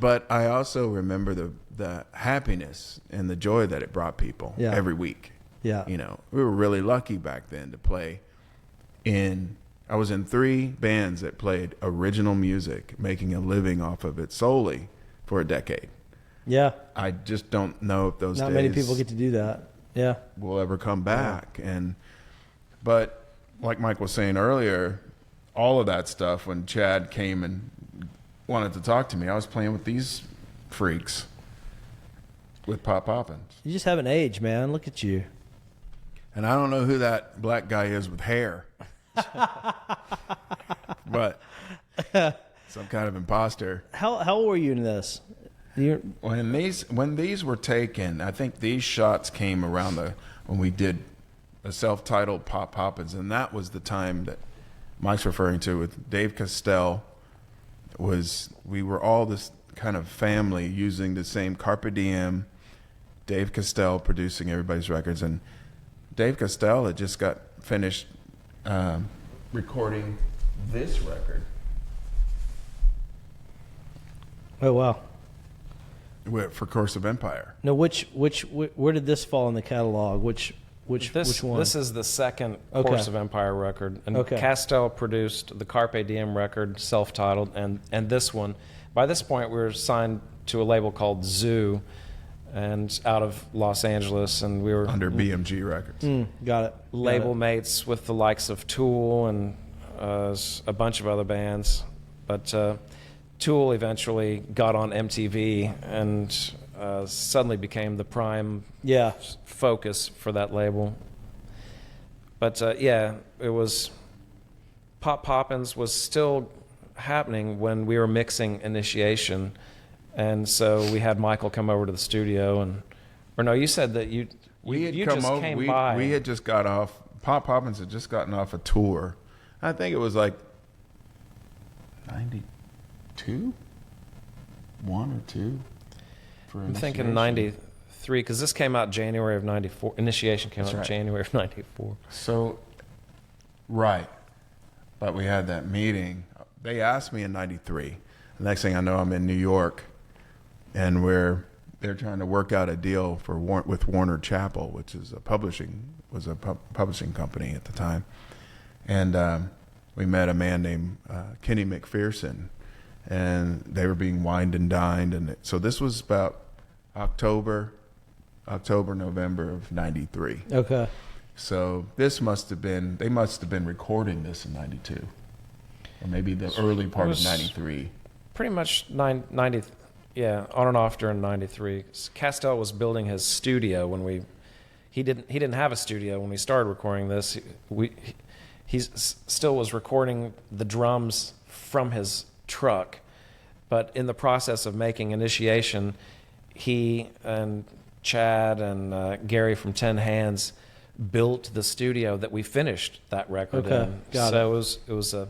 But I also remember the happiness and the joy that it brought people every week. Yeah. You know, we were really lucky back then to play I was in 3 bands that played original music, making a living off of it solely for a decade. Yeah. I just don't know if those Not days many people get to do that. Yeah. will ever come back. Yeah. But like Mike was saying earlier, all of that stuff, when Chad came and wanted to talk to me, I was playing with these freaks with Pop Poppins. You just haven't aged, man. Look at you. And I don't know who that black guy is with hair. But some kind of imposter. How old were you in this? When these were taken, I think these shots came around when we did a self-titled Pop Poppins, and that was the time that Mike's referring to with Dave Castell. We were all this kind of family using the same Carpe Diem. Dave Castell producing everybody's records, and Dave Castell had just got finished recording this record. Oh wow! For Course of Empire. No, where did this fall in the catalog? Which one? This is the second Course of Empire record, and Castell produced the Carpe Diem record, self-titled, and this one. By this point, we were signed to a label called Zoo, and out of Los Angeles, and we were under BMG Records. Got it. Label mates with the likes of Tool and a bunch of other bands, but Tool eventually got on MTV and suddenly became the prime focus for that label. But it was Pop Poppins was still happening when we were mixing Initiation, And so we had Michael come over to the studio, or no, you said that you come just over. came by. We had just got off. Pop Poppins had just gotten off a tour. I think it was like 92, 1 or 2. I'm thinking 93 because this came out January of '94. Initiation came out January of '94. So, right, but we had that meeting. They asked me in '93. The next thing I know, I'm in New York, and they're trying to work out a deal with Warner Chappell, which is a publishing company at the time, and we met a man named Kenny McPherson, and they were being wined and dined, and so this was about October, November of '93. Okay. So they must have been recording this in '92, or maybe the early part of '93. Pretty much 90. Yeah, on and off during '93. Castell was building his studio when he didn't have a studio when we started recording this. He still was recording the drums from his truck, but in the process of making Initiation, he and Chad and Gary from 10 Hands built the studio that we finished that record in. So it was a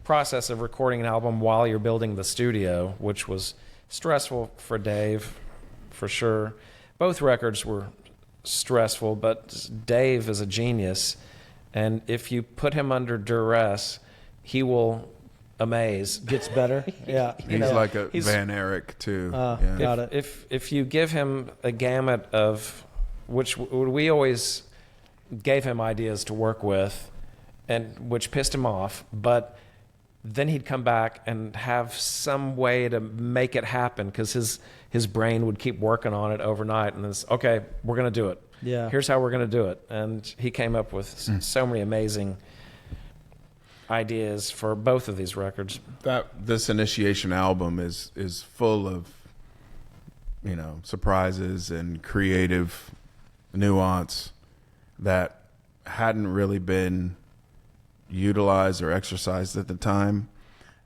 process of recording an album while you're building the studio, which was stressful for Dave, for sure. Both records were stressful, but Dave is a genius, and if you put him under duress, he will amaze. Gets better. Yeah. He's like a Van Eyck too. Got it. If you give him a gamut of, which we always gave him ideas to work with, and which pissed him off, but then he'd come back and have some way to make it happen because his brain would keep working on it overnight, and it's okay, we're going to do it. Yeah. Here's how we're going to do it. And he came up with so many amazing ideas for both of these records. This Initiation album is full of, surprises and creative nuance that hadn't really been utilized or exercised at the time.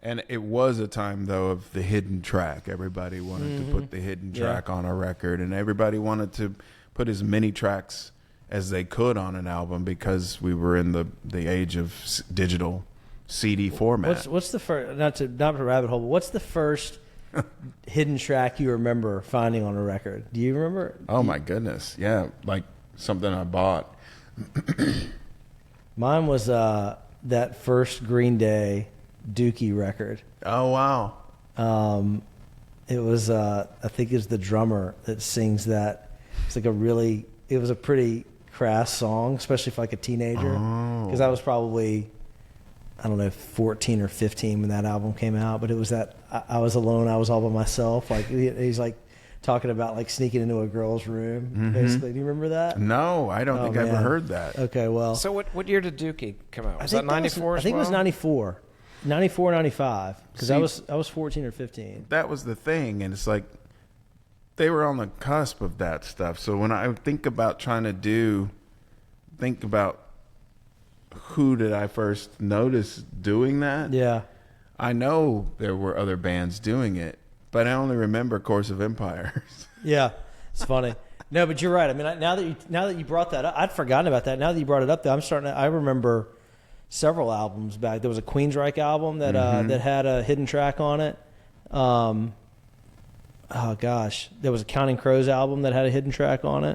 And it was a time, though, of the hidden track. Everybody wanted to put the hidden track on a record, and everybody wanted to put as many tracks as they could on an album because we were in the age of digital CD format. What's the first, not to rabbit hole, but what's the first hidden track you remember finding on a record? Do you remember? Oh, my goodness. Yeah, like something I bought. Mine was that first Green Day Dookie record. Oh, wow. It was I think it's the drummer that sings that. It's like it was a pretty crass song, especially for like a teenager, because I was probably, I don't know, 14 or 15 when that album came out. But it was that I was alone, I was all by myself. Like he's like talking about like sneaking into a girl's room, basically. Do you remember that? No, I don't think I ever heard that. Okay, well. So what year did Dookie come out? Was that 94 I think it was 94. 94, 95, because I was 14 or 15. That was the thing, and it's like they were on the cusp of that stuff. So when I think about think about who did I first notice doing that? Yeah. I know there were other bands doing it, but I only remember Course of Empires. Yeah, it's funny. No, but you're right. I mean, now that you brought that up, I'd forgotten about that. Now that you brought it up, though, I remember several albums back. There was a Queensryche album that that had a hidden track on it. Oh gosh, there was a Counting Crows album that had a hidden track on it.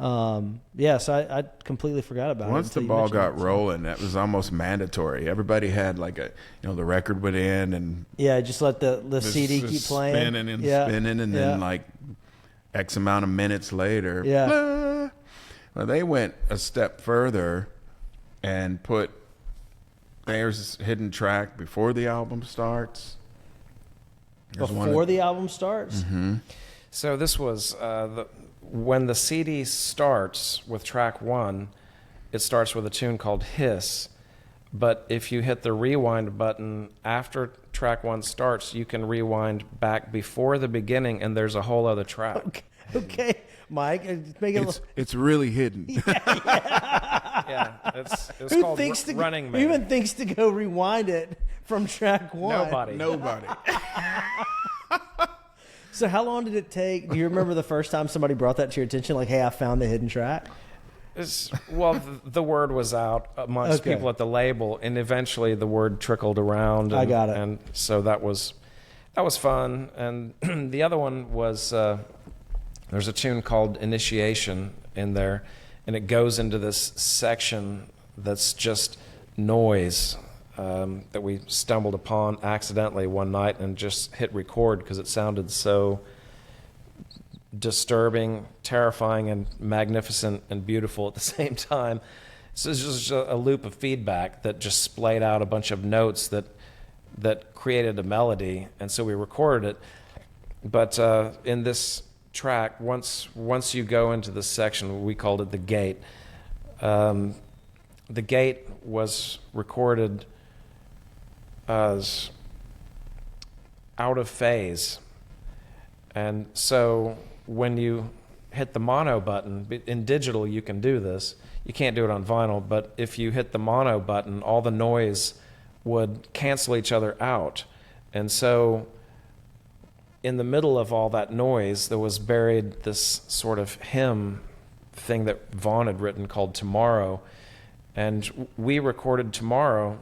So I completely forgot about it. Once the ball got rolling, that was almost mandatory. Everybody had like the record went in and just let the CD keep playing, spinning and spinning, and then like X amount of minutes later, blah. Well, they went a step further and put there's a hidden track before the album starts. Before the album starts? Mm-hmm. So this was when the CD starts with track 1, it starts with a tune called Hiss. But if you hit the rewind button after track 1 starts, you can rewind back before the beginning, and there's a whole other track. Okay. Mike, it's really hidden. Yeah, it's called Running Man. Who even thinks to go rewind it from track 1? Nobody. So how long did it take? Do you remember the first time somebody brought that to your attention? Like, hey, I found the hidden track. Well, the word was out amongst people at the label, and eventually the word trickled around. And, I got it. And so that was fun. And the other one was there's a tune called Initiation in there, and it goes into this section that's just noise that we stumbled upon accidentally one night and just hit record because it sounded so disturbing, terrifying, and magnificent and beautiful at the same time. So it's just a loop of feedback that just splayed out a bunch of notes that created a melody, and so we recorded it. But in this track, once you go into this section, we called it the gate. The gate was recorded as out of phase, and so when you hit the mono button, in digital you can do this. You can't do it on vinyl, but if you hit the mono button, all the noise would cancel each other out. And so in the middle of all that noise, there was buried this sort of hymn thing that Vaughn had written called Tomorrow. And we recorded Tomorrow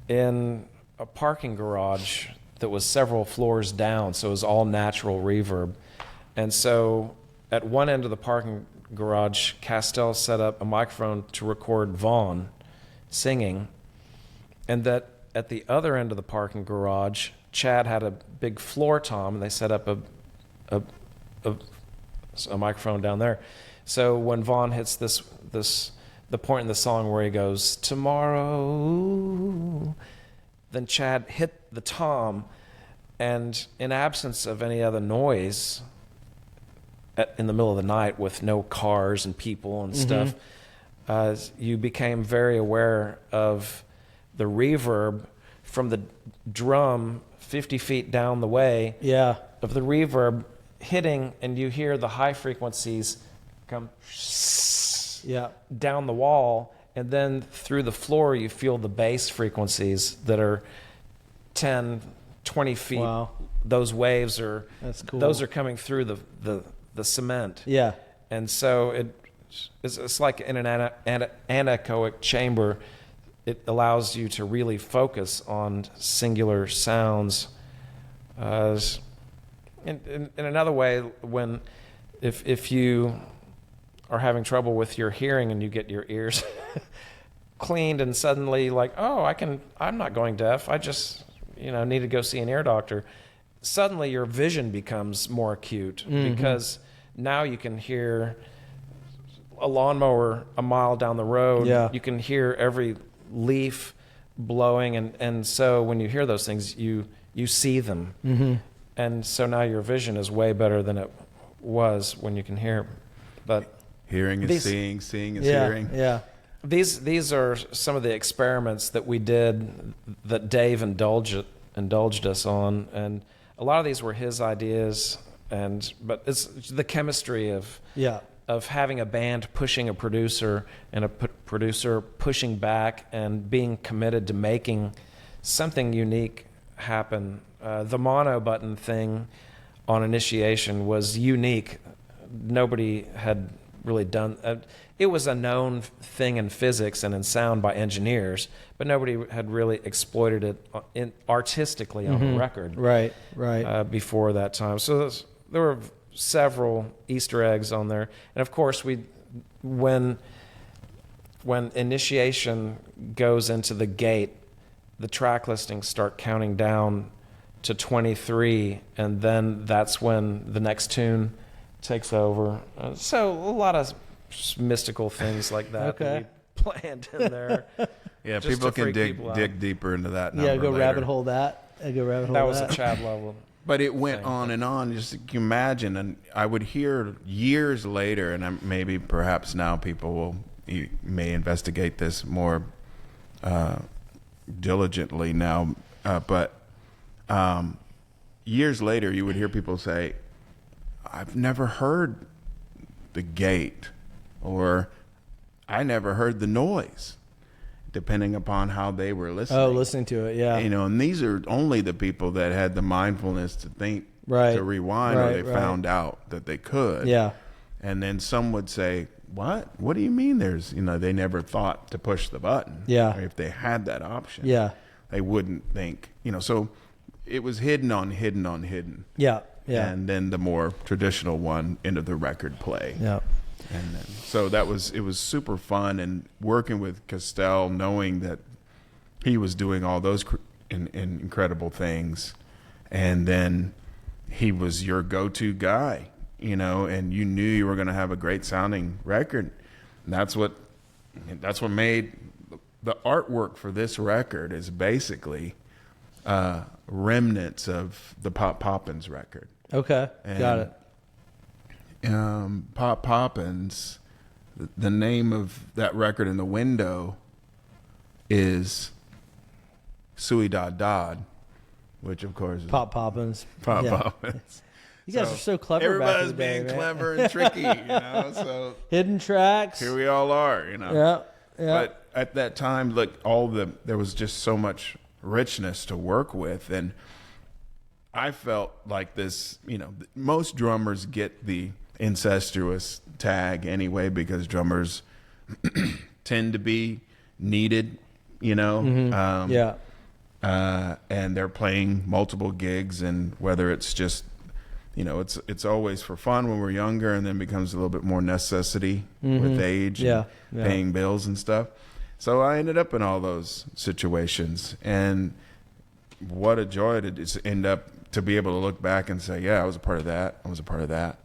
in a parking garage that was several floors down, so it was all natural reverb. And so at one end of the parking garage, Castell set up a microphone to record Vaughn singing, and that at the other end of the parking garage, Chad had a big floor tom, and they set up a microphone down there. So when Vaughn hits the point in the song where he goes, tomorrow, then Chad hit the tom, and in absence of any other noise in the middle of the night with no cars and people and stuff, you became very aware of the reverb from the drum 50 feet down the way, of the reverb hitting, and you hear the high frequencies come down the wall, and then through the floor you feel the bass frequencies that are 10, 20 feet. Wow. Those waves are, that's cool. Those are coming through the cement. Yeah. And so it's like in an anechoic chamber. It allows you to really focus on singular sounds. In another way, if you are having trouble with your hearing and you get your ears cleaned and suddenly like, oh, I'm not going deaf. I just, need to go see an ear doctor. Suddenly your vision becomes more acute because now you can hear a lawnmower a mile down the road. Yeah. You can hear every leaf blowing, and so when you hear those things, you see them. And so now your vision is way better than it was when you can hear. But hearing is seeing, seeing is hearing. Yeah. These are some of the experiments that we did that Dave indulged us on, and a lot of these were his ideas. But it's the chemistry of having a band pushing a producer and a producer pushing back and being committed to making something unique happen. The mono button thing on Initiation was unique. Nobody had really done it. Was a known thing in physics and in sound by engineers, but nobody had really exploited it artistically on the record. Right. Before that time. So there were several Easter eggs on there. And of course, when Initiation goes into the gate, the track listings start counting down to 23, and then that's when the next tune takes over. So a lot of mystical things like that that we planned in there. Yeah, people can dig deeper into that number go later. rabbit hole that. That was a Chad level. But it went on and on. Just you imagine, and I would hear years later, and maybe perhaps now people may investigate this more diligently now. But years later, you would hear people say, "I've never heard the gate," or "I never heard the noise." depending upon how they were listening. Oh, listening to it, yeah. You know, and these are only the people that had the mindfulness to think, Right. to rewind, Right, or they found out that they could. Yeah. And then some would say, what? What do you mean there's, you know, they never thought to push the button. Yeah. Or if they had that option. Yeah. They wouldn't think, you know, so it was hidden on hidden on hidden. Yeah. Yeah. And then the more traditional one into the record play. Yeah. And then, so it was super fun, and working with Castell, knowing that he was doing all those incredible things, and then he was your go-to guy, you know, and you knew you were going to have a great sounding record. And that's what made the artwork for this record is basically remnants of the Pop Poppins record. Okay. Got it. Pop Poppins, the name of that record in the window is Suey Dod Dod, which of course is Pop Poppins. Pop Yeah. Poppins. You guys are so clever back in Everybody's the day, being man. clever and tricky, you know. So Hidden tracks. here we all are, you know. Yeah. Yeah. But at that time, look, there was just so much richness to work with, and I felt like this. You know, most drummers get the incestuous tag anyway because drummers tend to be needed, you know. Mm-hmm. Yeah. And they're playing multiple gigs, and whether it's just, you know, it's always for fun when we're younger, and then becomes a little bit more necessity with age, Yeah. and Yeah. paying bills and stuff. So I ended up in all those situations, and what a joy to just end up to be able to look back and say, yeah, I was a part of that. I was a part of that.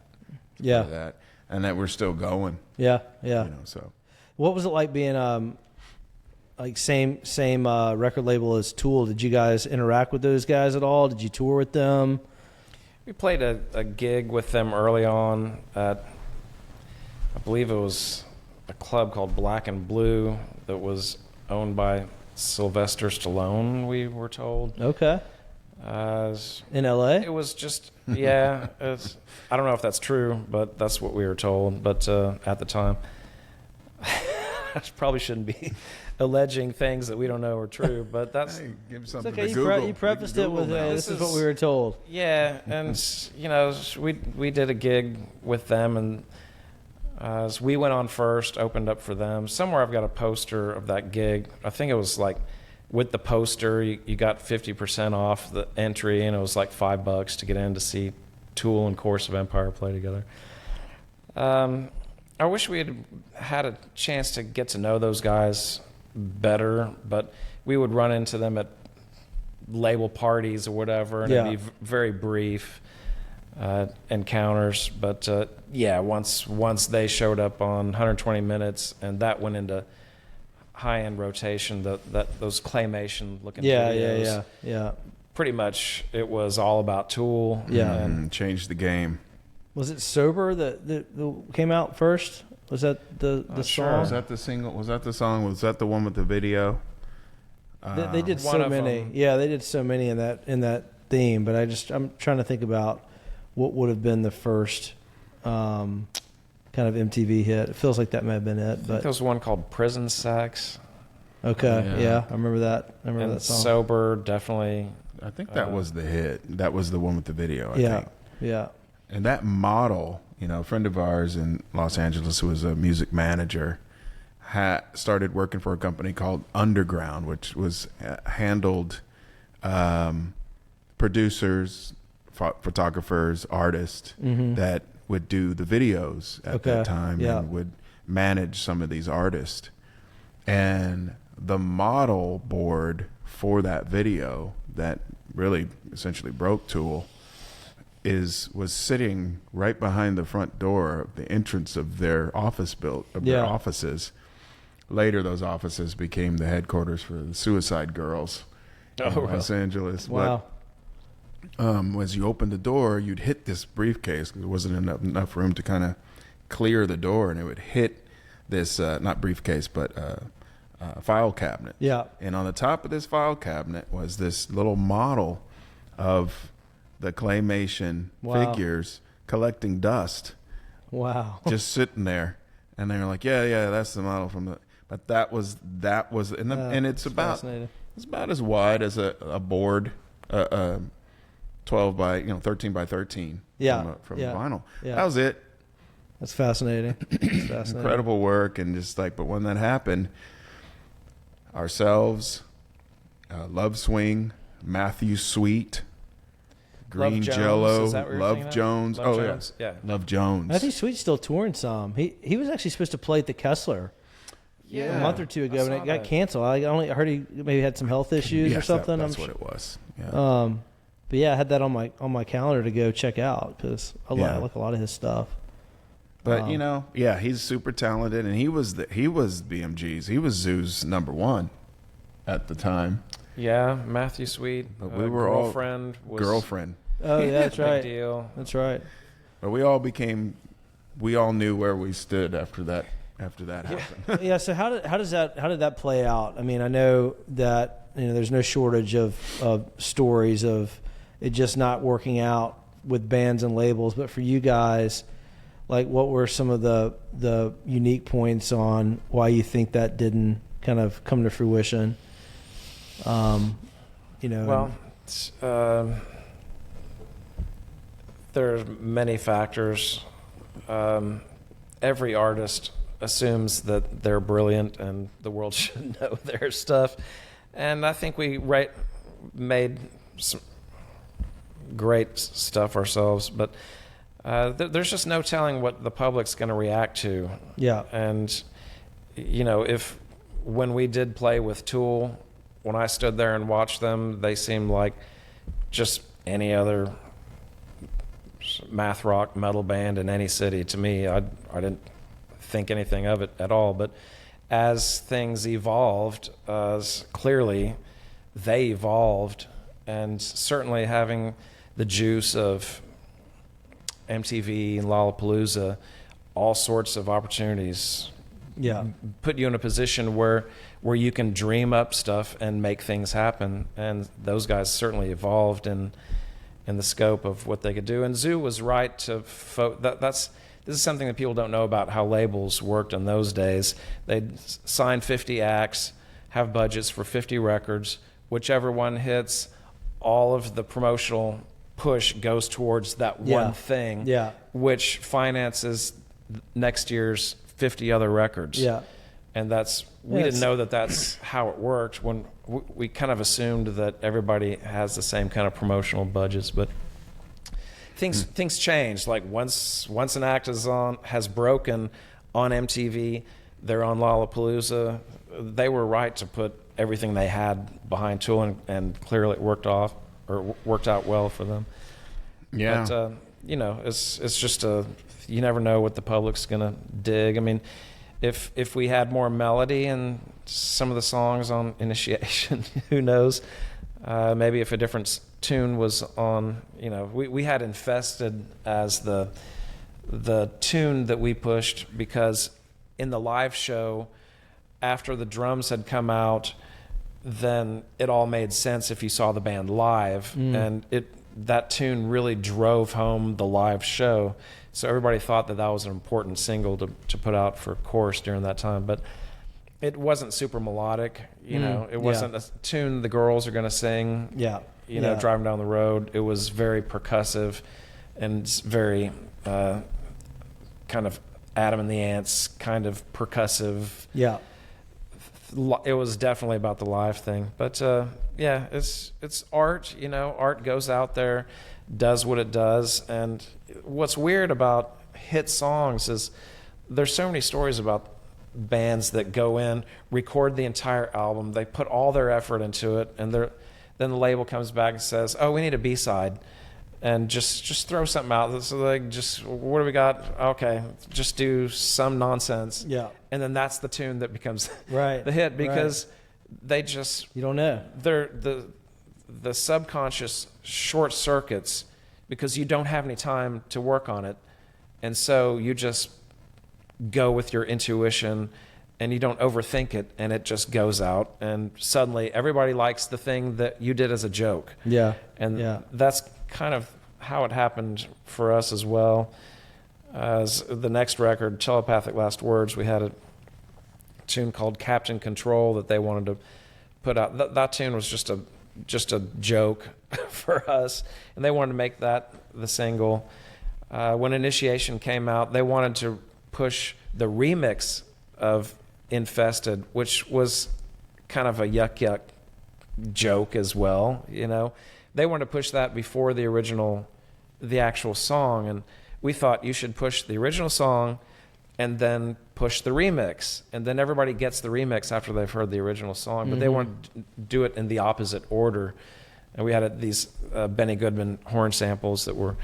Yeah. Part of that, and that we're still going. Yeah. Yeah. You know, so What was it like being like same record label as Tool? Did you guys interact with those guys at all? Did you tour with them? We played a gig with them early on at, I believe it was a club called Black and Blue that was owned by Sylvester Stallone, we were told. Okay. In LA? It was just, yeah. I don't know if that's true, but that's what we were told. But at the time, I probably shouldn't be alleging things that we don't know are true. But that's hey, give It's something okay. to Google. You prefaced it with, now. this is what we were told. yeah. And you know, we did a gig with them, and so we went on first, opened up for them. Somewhere I've got a poster of that gig. I think it was like, with the poster, you got 50% off the entry, and it was like $5 to get in to see Tool and Course of Empire play together. I wish we had a chance to get to know those guys better, but we would run into them at label parties or whatever, and it'd be very brief encounters. But yeah, once they showed up on 120 Minutes, and that went into high-end rotation, those claymation looking videos. Yeah. Pretty much it was all about Tool. Yeah. And Changed the game. Was it Sober that came out first? Was that the Sure. song? Was that the single? Was that the song? Was that the one with the video? They did one so of many. them. Yeah, they did so many in that theme. But I'm trying to think about what would have been the first kind of MTV hit. It feels like that may have been it. But there was one called Prison Sex. okay, Yeah. I remember that. I remember And that song. Sober, definitely. I think that was the hit. That was the one with the video. I yeah, think. yeah, And that model, you know, a friend of ours in Los Angeles who was a music manager, started working for a company called Underground, which was handled producers, photographers, artists that would do the videos at that time and would manage some of these artists. And the model board for that video that really essentially broke Tool was sitting right behind the front door of the entrance of their their offices. Later, those offices became the headquarters for the Suicide Girls in Los Angeles. Wow. But as you opened the door, you'd hit this briefcase because there wasn't enough room to kind of clear the door, and it would hit this not briefcase, but file cabinet. Yeah. And on the top of this file cabinet was this little model of the claymation figures collecting dust. Wow. Just sitting there. And they were like, yeah, that's the model from the... But that was and it's about as wide as a board, 12 by 13 by 13. From vinyl. Yeah. That was it. That's fascinating. Incredible work, and just like, but when that happened, ourselves, Love Swing, Matthew Sweet, Green Jello, Love Jones. Love Jones. Matthew Sweet's still touring some. He was actually supposed to play at the Kessler. A month or two ago, and it got canceled. I heard he maybe had some health issues or something. That's what it was. Yeah. But yeah, I had that on my calendar to go check out because I like a lot of his stuff. But he's super talented, and he was BMG's. He was Zoo's number one at the time. Yeah, Matthew Sweet. But we were girlfriend. Oh yeah, that's right. Big deal. That's right. But we all knew where we stood after that happened. Yeah. So how did that play out? I mean, I know that there's no shortage of stories of it just not working out with bands and labels, but for you guys, like, what were some of the unique points on why you think that didn't kind of come to fruition? Well, there's many factors. Every artist assumes that they're brilliant and the world should know their stuff, and I think we made some great stuff ourselves, but there's just no telling what the public's going to react to. Yeah. And if when we did play with Tool, when I stood there and watched them, they seemed like just any other math rock metal band in any city. To me, I didn't think anything of it at all. But as things evolved, clearly they evolved, and certainly having the juice of MTV and Lollapalooza, all sorts of opportunities. Yeah. Put you in a position where you can dream up stuff and make things happen. And those guys certainly evolved in the scope of what they could do. And Zoo was right to this is something that people don't know about how labels worked in those days. They'd sign 50 acts, have budgets for 50 records. Whichever one hits, all of the promotional push goes towards that one thing, which finances next year's 50 other records. Yeah. And we didn't know that that's how it worked. When we kind of assumed that everybody has the same kind of promotional budgets, but things change. Like once an act has broken on MTV, they're on Lollapalooza. They were right to put everything they had behind Tool, and clearly it worked out well for them. Yeah. But it's just you never know what the public's gonna dig. I mean, if we had more melody in some of the songs on Initiation, who knows? Maybe if a different tune was on, we had Infested as the tune that we pushed, because in the live show, after the drums had come out, then it all made sense if you saw the band live, and that tune really drove home the live show. So everybody thought that was an important single to put out for Chorus during that time. But it wasn't super melodic, it wasn't a tune the girls are going to sing, driving down the road. It was very percussive and very kind of Adam and the Ants kind of percussive. Yeah. It was definitely about the live thing. But it's art, art goes out there, does what it does. And what's weird about hit songs is there's so many stories about bands that go in, record the entire album, they put all their effort into it, and then the label comes back and says, "Oh, we need a B-side," and just throw something out. So like, just what do we got? Okay, just do some nonsense. Yeah, and then that's the tune that becomes the hit, because they just, you don't know. They're the subconscious short circuits because you don't have any time to work on it, and so you just go with your intuition and you don't overthink it, and it just goes out, and suddenly everybody likes the thing that you did as a joke. Yeah. And that's kind of how it happened for us as well. As the next record, Telepathic Last Words, we had a tune called Captain Control that they wanted to put out. That tune was just a joke for us, and they wanted to make that the single. When Initiation came out, they wanted to push the remix of Infested, which was kind of a yuck joke as well, you know. They wanted to push that before the actual song, and we thought you should push the original song and then push the remix, and then everybody gets the remix after they've heard the original song. But they wanted to do it in the opposite order, and we had these Benny Goodman horn samples that were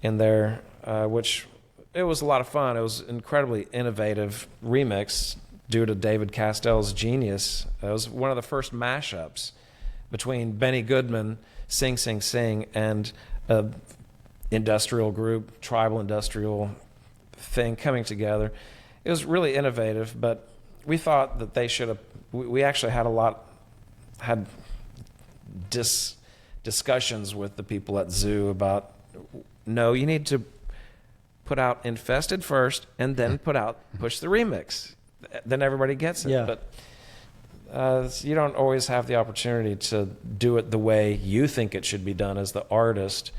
in there, which it was a lot of fun. It was an incredibly innovative remix due to David Castell's genius. It was one of the first mashups between Benny Goodman, Sing Sing Sing, and a industrial group, tribal industrial thing coming together. It was really innovative, but we thought that they should have. We actually had discussions with the people at Zoo about, no, you need to put out Infested first and then push the remix. Then everybody gets it. Yeah. But you don't always have the opportunity to do it the way you think it should be done as the artist.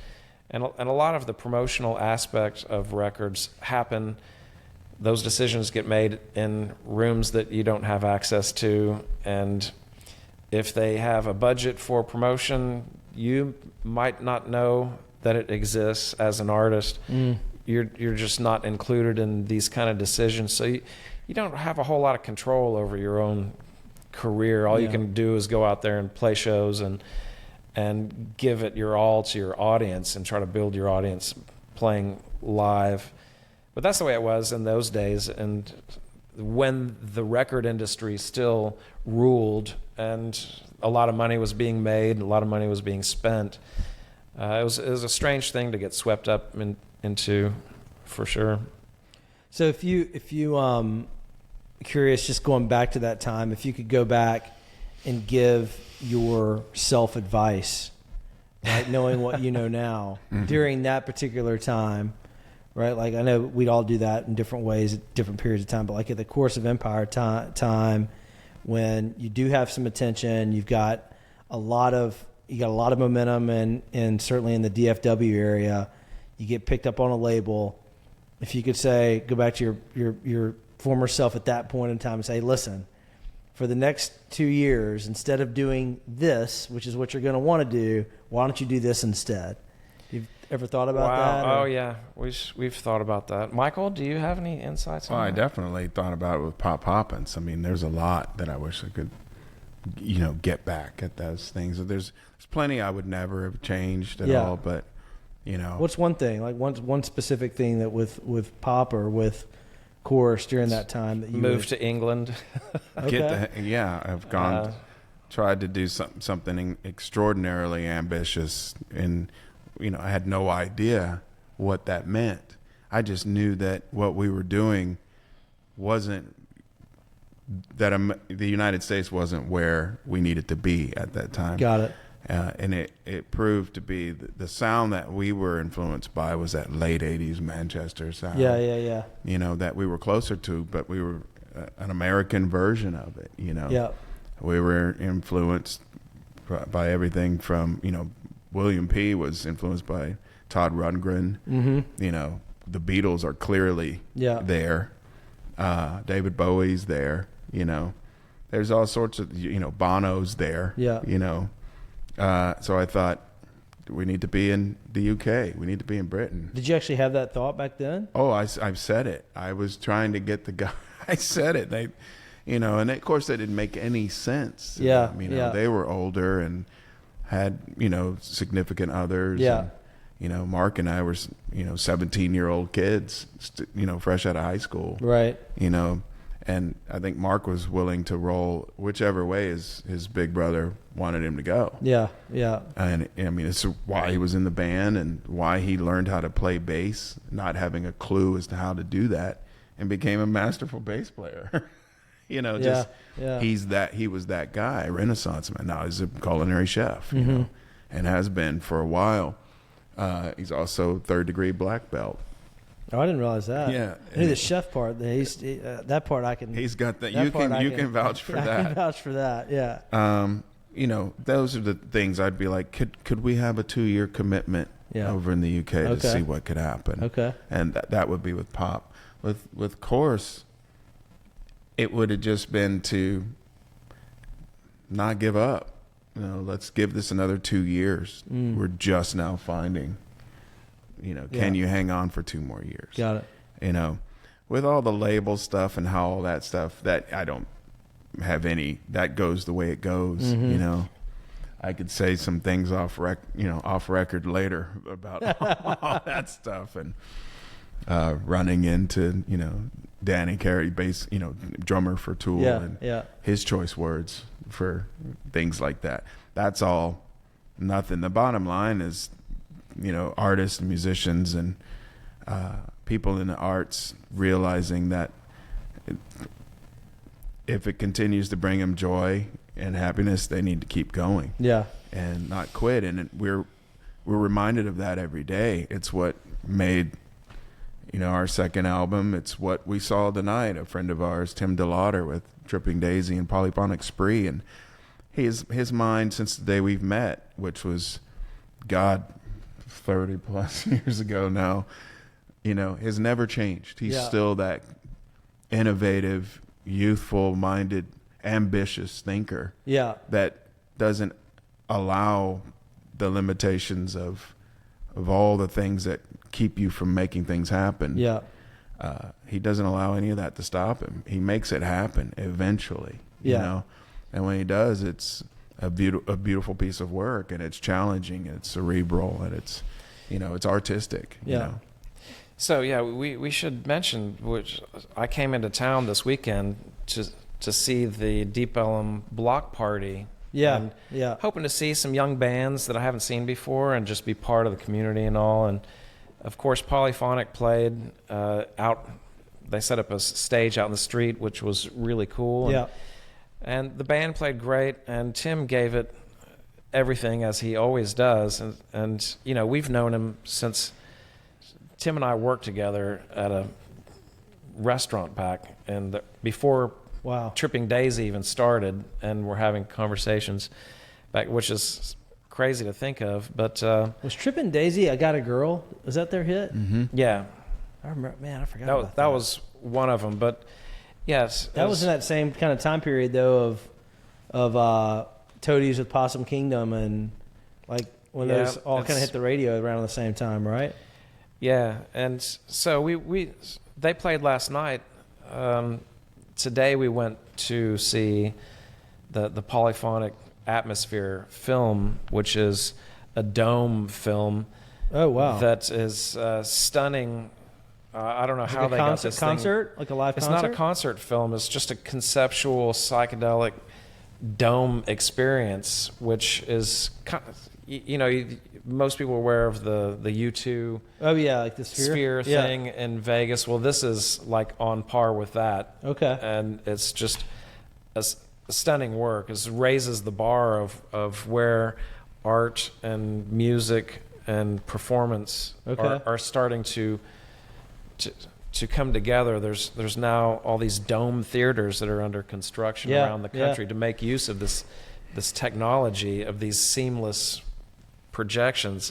And a lot of the promotional aspect of records happen, those decisions get made in rooms that you don't have access to. And if they have a budget for promotion, you might not know that it exists as an artist. You're just not included in these kind of decisions. So you don't have a whole lot of control over your own career. All you can do is go out there and play shows and give it your all to your audience and try to build your audience playing live. But that's the way it was in those days, and when the record industry still ruled and a lot of money was being made, a lot of money was being spent. It was a strange thing to get swept up into, for sure. So if you curious, just going back to that time, if you could go back and give yourself advice, right, knowing what you know now, during that particular time, right? Like, I know we'd all do that in different ways at different periods of time, but like at the Course of Empire time, when you do have some attention, you got a lot of momentum, and certainly in the DFW area, you get picked up on a label. If you could say, go back to your former self at that point in time and say, listen, for the next 2 years, instead of doing this, which is what you're going to want to do, why don't you do this instead? You've ever thought about that? Oh, yeah. We've thought about that. Michael, do you have any insights on that? I definitely thought about it with Pop Poppins. I mean, there's a lot that I wish I could, get back at those things. There's plenty I would never have changed at all, but, What's one thing, like one specific thing that with Pop or with Course during that time that you moved to England? Okay. I've gone, tried to do something extraordinarily ambitious, and I had no idea what that meant. I just knew that what we were doing wasn't, that the United States wasn't where we needed to be at that time. Got it. And it proved to be the sound that we were influenced by was that late 80s Manchester sound. Yeah. That we were closer to, but we were an American version of it, Yeah. We were influenced by everything from, William P. was influenced by Todd Rundgren. The Beatles are clearly there. David Bowie's there, There's all sorts of, Bono's there, So I thought, we need to be in the UK. We need to be in Britain. Did you actually have that thought back then? Oh, I've said it. I was trying to get the guy. I said it. They, and of course that didn't make any sense. They were older and had, significant others. Yeah. And, Mark and I were, 17-year-old kids, fresh out of high school. Right. And I think Mark was willing to roll whichever way his big brother wanted him to go. Yeah. And I mean, it's why he was in the band and why he learned how to play bass, not having a clue as to how to do that, and became a masterful bass player. He was that guy, Renaissance man. Now he's a culinary chef, and has been for a while. He's also third-degree black belt. Oh, I didn't realize that. Yeah. I knew the chef part. That part I can. He's got that. That You part can you can vouch for I that. can vouch for that. Yeah. You know, those are the things I'd be like, could we have a 2-year commitment over in the UK to see what could happen? Okay. And that would be with Pop. With Course, it would have just been to not give up. You know, let's give this another 2 years. We're just now finding, you know, can you hang on for 2 more years? Got it. You know, with all the label stuff and how all that stuff, that I don't have any, that goes the way it goes. You know, I could say some things off record later about all that stuff, and running into, you know, Danny Carey, drummer for Tool, and his choice words for things like that. That's all nothing. The bottom line is, you know, artists and musicians and people in the arts realizing that if it continues to bring them joy and happiness, they need to keep going. Yeah. And not quit. And we're reminded of that every day. It's what made, you know, our second album. It's what we saw tonight. A friend of ours, Tim DeLauder, with Tripping Daisy and Polyphonic Spree, and his mind since the day we've met, which was, God, 30 plus years ago now, you know, has never changed. He's still that innovative, youthful minded, ambitious thinker that doesn't allow the limitations of all the things that keep you from making things happen. He doesn't allow any of that to stop him. He makes it happen eventually, you know, and when he does, it's a beautiful piece of work, and it's challenging, and it's cerebral, and it's, you know, it's artistic, you know. So we should mention, which I came into town this weekend to see the Deep Ellum block party. And hoping to see some young bands that I haven't seen before and just be part of the community and all. And of course, Polyphonic played out. They set up a stage out in the street, which was really cool. And the band played great, and Tim gave it everything, as he always does. And you know, we've known him since Tim and I worked together at a restaurant back, and before Tripping Daisy even started, and we're having conversations back, which is crazy to think of. But was Tripping Daisy I Got a Girl? Was that their hit? Yeah. I remember, man, I forgot about that. That was one of them, but yes. That was in that same kind of time period, though, of Toadies with Possum Kingdom, and like when those all kind of hit the radio around the same time, right? Yeah, and so they played last night. Today we went to see the Polyphonic Atmosphere film, which is a dome film. Oh wow! That is stunning. I don't know how they got this concert, thing. Like a live concert? It's not a concert film. It's just a conceptual psychedelic dome experience, which is, you know, most people are aware of the U2. Oh yeah, like the sphere thing in Vegas. Well, this is like on par with that. Okay. And it's just a stunning work. It raises the bar of where art and music and performance are starting to come together. There's now all these dome theaters that are under construction around the country to make use of this technology of these seamless projections,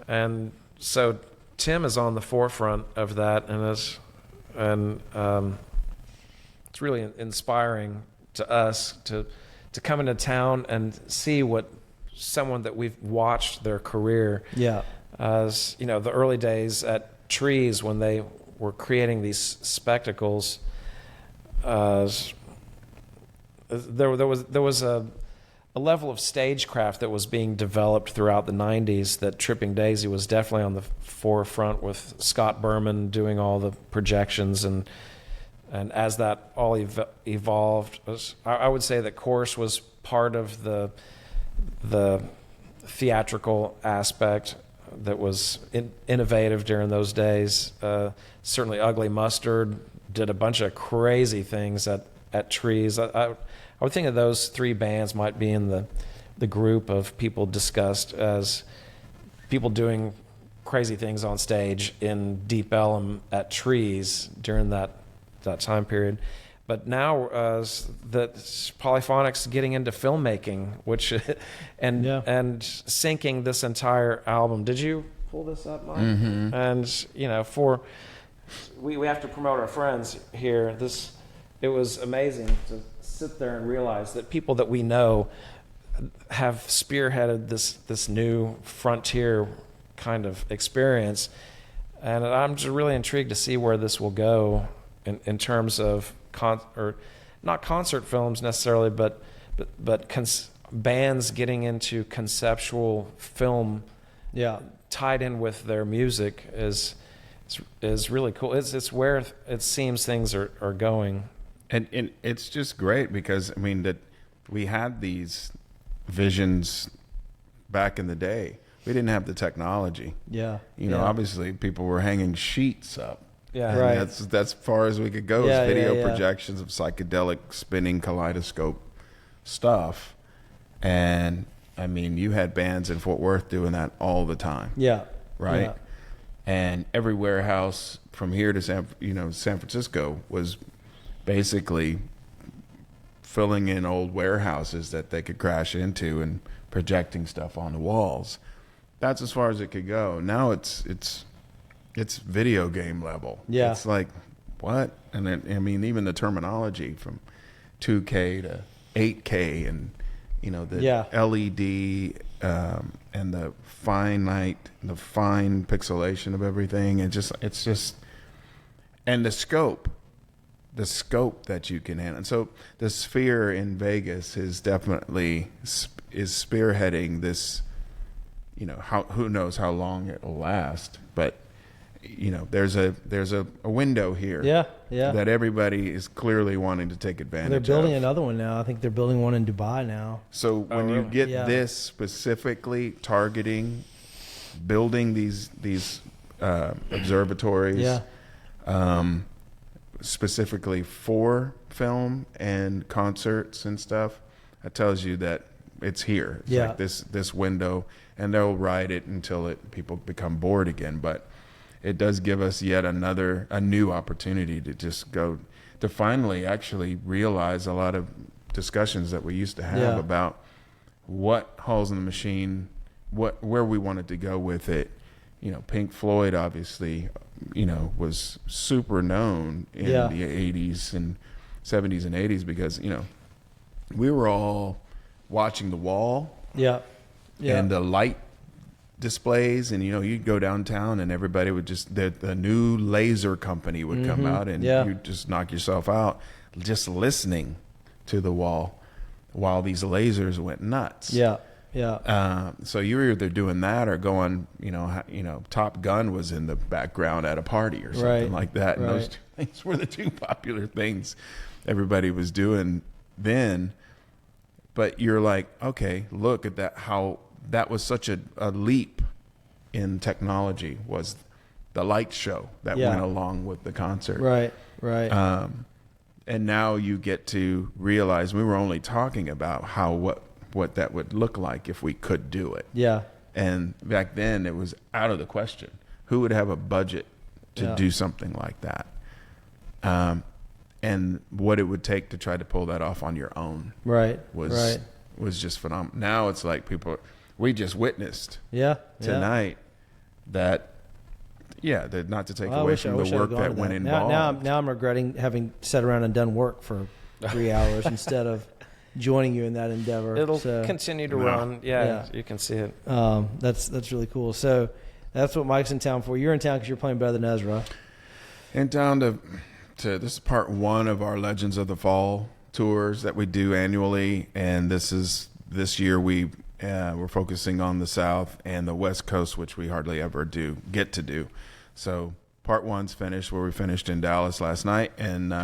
and so Tim is on the forefront of that, and it's really inspiring to us to come into town and see what someone that we've watched their career. As you know, the early days at Trees, when they were creating these spectacles, there was a level of stagecraft that was being developed throughout the 90s that Tripping Daisy was definitely on the forefront, with Scott Berman doing all the projections, and as that all evolved, I would say that Course was part of the theatrical aspect that was innovative during those days. Certainly Ugly Mustard did a bunch of crazy things at Trees. I would think of those three bands might be in the group of people discussed as people doing crazy things on stage in Deep Ellum at Trees during that time period. But now that Polyphonic's getting into filmmaking, which and syncing this entire album. Did you pull this up, Mike? Mm-hmm. And we have to promote our friends here. It was amazing to sit there and realize that people that we know have spearheaded this new frontier kind of experience, and I'm just really intrigued to see where this will go in terms of not concert films necessarily, but bands getting into conceptual film, tied in with their music is really cool. It's where it seems things are going, and it's just great because I mean that we had these visions back in the day. We didn't have the technology. Obviously people were hanging sheets up. Yeah, right. That's as far as we could go. Video projections of psychedelic spinning kaleidoscope stuff. And I mean, you had bands in Fort Worth doing that all the time. Yeah. Right. Yeah. And every warehouse from here to San Francisco was basically filling in old warehouses that they could crash into and projecting stuff on the walls. That's as far as it could go. Now it's video game level. Yeah. It's like, what? And then, I mean, even the terminology from 2K to 8K and, the LED and the fine pixelation of everything. And it's just, and the scope that you can handle. And so the Sphere in Vegas is definitely is spearheading this, who knows how long it'll last, but there's a window here that everybody is clearly wanting to take advantage of. They're building another one now. I think they're building one in Dubai now. So when you get this specifically targeting building these observatories specifically for film and concerts and stuff, that tells you that it's here. It's like this window, and they'll ride it until people become bored again. But it does give us yet a new opportunity to just go to finally actually realize a lot of discussions that we used to have about what Halls in the Machine, where we wanted to go with it. Pink Floyd obviously, was super known in the 80s and 70s and 80s because, we were all watching The Wall and the light displays, and you'd go downtown and everybody would just the new laser company would come out and you'd just knock yourself out just listening to The Wall while these lasers went nuts. So you were either doing that or going, Top Gun was in the background at a party or something like that, and those two things were the two popular things everybody was doing then. But you're like, okay, look at that, how that was such a leap in technology, was the light show that went along with the concert. Right. And now you get to realize we were only talking about what that would look like if we could do it. And back then it was out of the question. Who would have a budget to do something like that? And what it would take to try to pull that off on your own was just phenomenal. Now it's like we just witnessed tonight that not to take away from the work that went involved. Now I'm regretting having sat around and done work for 3 hours instead of joining you in that endeavor. It'll continue to run. You can see it. That's really cool. So that's what Mike's in town for. You're in town because you're playing Better Than Ezra. In town to this is part one of our Legends of the Fall tours that we do annually, and this year we're focusing on the South and the West Coast, which we hardly ever get to do. So part one's finished, where we finished in Dallas last night, and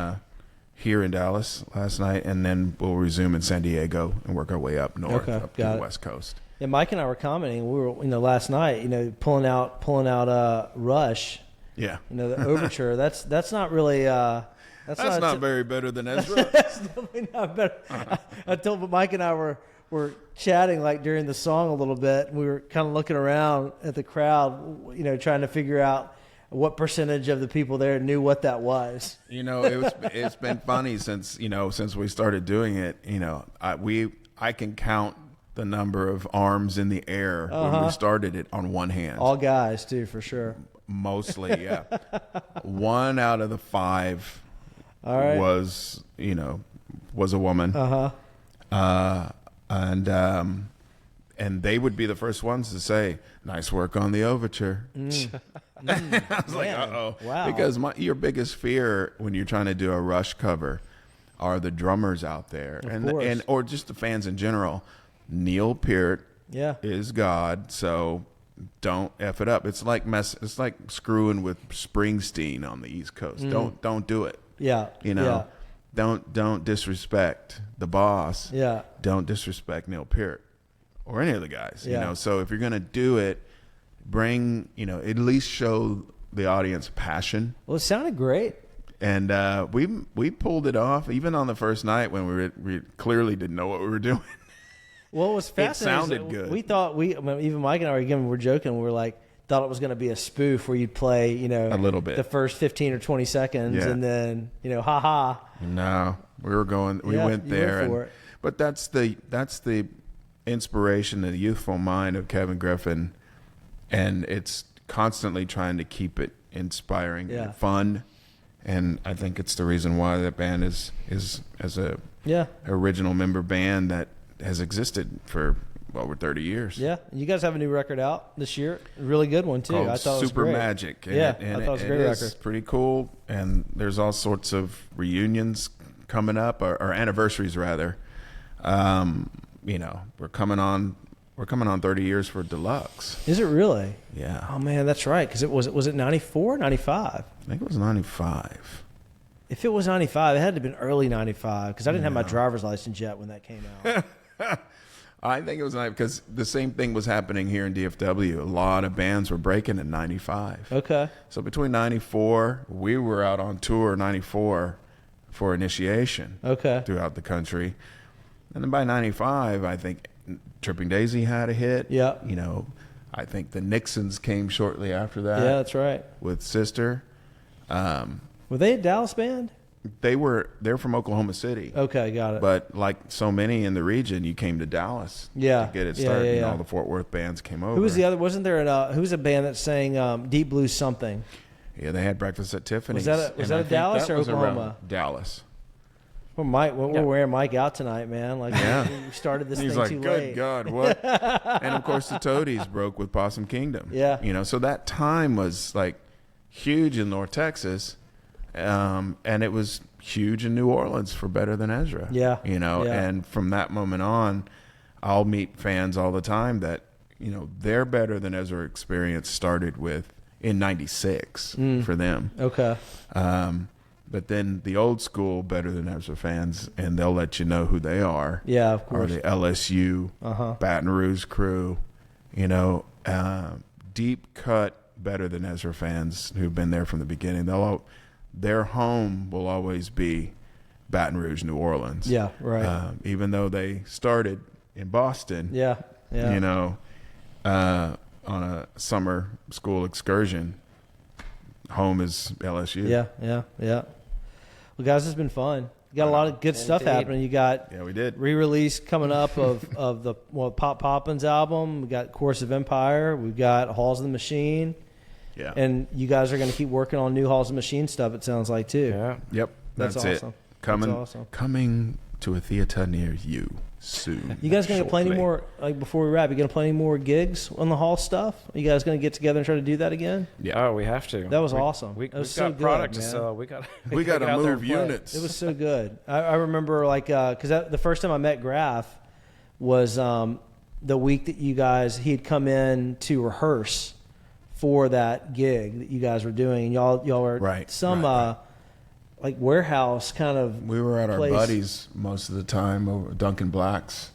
here in Dallas last night, and then we'll resume in San Diego and work our way up north, up to the West Coast. Yeah, Mike and I were commenting. We were, last night, pulling out Rush. Yeah. The overture. That's not really. That's not very Better Than Ezra. That's definitely not better. I told Mike and I were were chatting like during the song a little bit. And we were kind of looking around at the crowd, trying to figure out what percentage of the people there knew what that was. It's been funny since we started doing it. I can count the number of arms in the air when we started it on one hand. All guys too, for sure. Mostly, yeah. 1 out of the 5 was a woman. And they would be the first ones to say, "Nice work on the overture." I was like, "Uh-oh." Wow. Because your biggest fear when you're trying to do a Rush cover are the drummers out there, or just the fans in general. Neil Peart is God, so don't F it up. It's like screwing with Springsteen on the East Coast. Don't do it. Yeah. Don't disrespect the boss. Yeah. Don't disrespect Neil Peart or any of the guys. So if you're gonna do it, bring at least show the audience passion. Well, it sounded great. And we pulled it off even on the first night when we clearly didn't know what we were doing. Well, it was fascinating. It sounded good. We thought even Mike and I were joking. We were like, thought it was going to be a spoof where you'd play, a little bit, the first 15 or 20 seconds, and then ha ha. No, we went there, but that's the inspiration, the youthful mind of Kevin Griffin, and it's constantly trying to keep it inspiring and fun. And I think it's the reason why that band is as a original member band that has existed for over 30 years. Yeah, you guys have a new record out this year, a really good one too. I thought it was Super great. Magic. And I thought it was a great record. It's pretty cool, and there's all sorts of reunions coming up, or anniversaries rather. We're coming on 30 years for Deluxe. Is it really? Yeah. Oh man, that's right. Because was it 94, 95? I think it was 95. If it was 95, it had to have been early 95 because I didn't have my driver's license yet when that came out. I think it was because the same thing was happening here in DFW. A lot of bands were breaking in 95. Okay. So between 94, we were out on tour 94 for Initiation. Okay. Throughout the country. And then by 95, I think Tripping Daisy had a hit. Yeah. I think the Nixons came shortly after that. Yeah, that's right. With Sister. Were they a Dallas band? They're from Oklahoma City. Okay, got it. But like so many in the region, you came to Dallas to get it started. Yeah. All the Fort Worth bands came over. Who was the other? Wasn't there who's a band that sang Deep Blue something? Yeah, they had Breakfast at Tiffany's. Was that a Dallas or Oklahoma? Dallas. Well, Mike, we're wearing Mike out tonight, man. Like, we started this thing too late. Good God, what? And of course, the Toadies broke with Possum Kingdom. Yeah. So that time was like huge in North Texas, and it was huge in New Orleans for Better Than Ezra. Yeah. And from that moment on, I'll meet fans all the time that, their Better Than Ezra experience started in 96 for them. Okay. But then the old school Better Than Ezra fans, and they'll let you know who they are. Yeah, of course. Or the LSU, Baton Rouge crew, deep cut Better Than Ezra fans who've been there from the beginning. Their home will always be Baton Rouge, New Orleans. Yeah, right. Even though they started in Boston. Yeah. On a summer school excursion. Home is LSU. Yeah. Well, guys, it's been fun. You got a lot of good stuff happening. You got we did re-release coming up of the Pop Poppins album. We got Course of Empire. We've got Halls of the Machine. Yeah. And you guys are going to keep working on new Halls of the Machine stuff. It sounds like too. Yeah. Yep. That's awesome. It. Coming to a theater near you soon. You guys going to play any more? Like before we wrap, you going to play any more gigs on the Hall stuff? Are you guys going to get together and try to do that again? Yeah. Oh, we have to. That was awesome. We've got got product to sell. We got to move units. It was so good. I remember because the first time I met Graff was the week that he had come in to rehearse for that gig that you guys were doing, and y'all were like warehouse kind of. We were at place. Our buddies most of the time over Duncan Black's.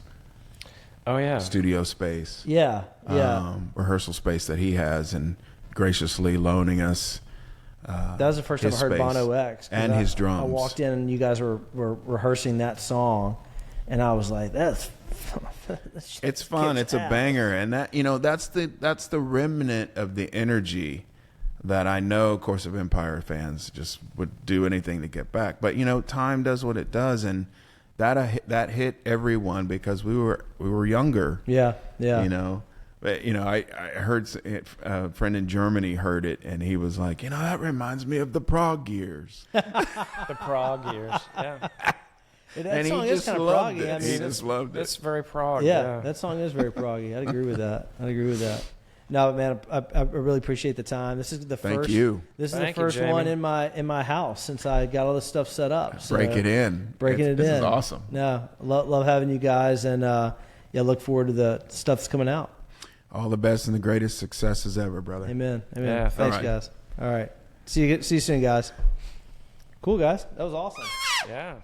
Oh yeah, studio space. Yeah. Rehearsal space that he has, and graciously loaning us. That was the first time I heard Bono X and his drums. I walked in and you guys were rehearsing that song, And I was like, It's fun. It's a banger, and that that's the remnant of the energy that I know Course of Empire fans just would do anything to get back. But time does what it does, and that hit everyone because we were younger. Yeah. But I heard a friend in Germany heard it, and he was like, that reminds me of the Prague years. The Prague years, yeah. That song is kind of proggy. I mean, he just loved it. It's very Prague. Yeah, that song is very proggy. I'd agree with that. No, man, I really appreciate the time. This is the first. Thank you. This is Thank the you, first Jamie. one in my house since I got all this stuff set up. So Break it in. This is awesome. No, love having you guys, and look forward to the stuff that's coming out. All the best and the greatest successes ever, brother. Amen. Yeah, Thanks, right. guys. All right. See you soon, guys. Cool, guys. That was awesome. Yeah.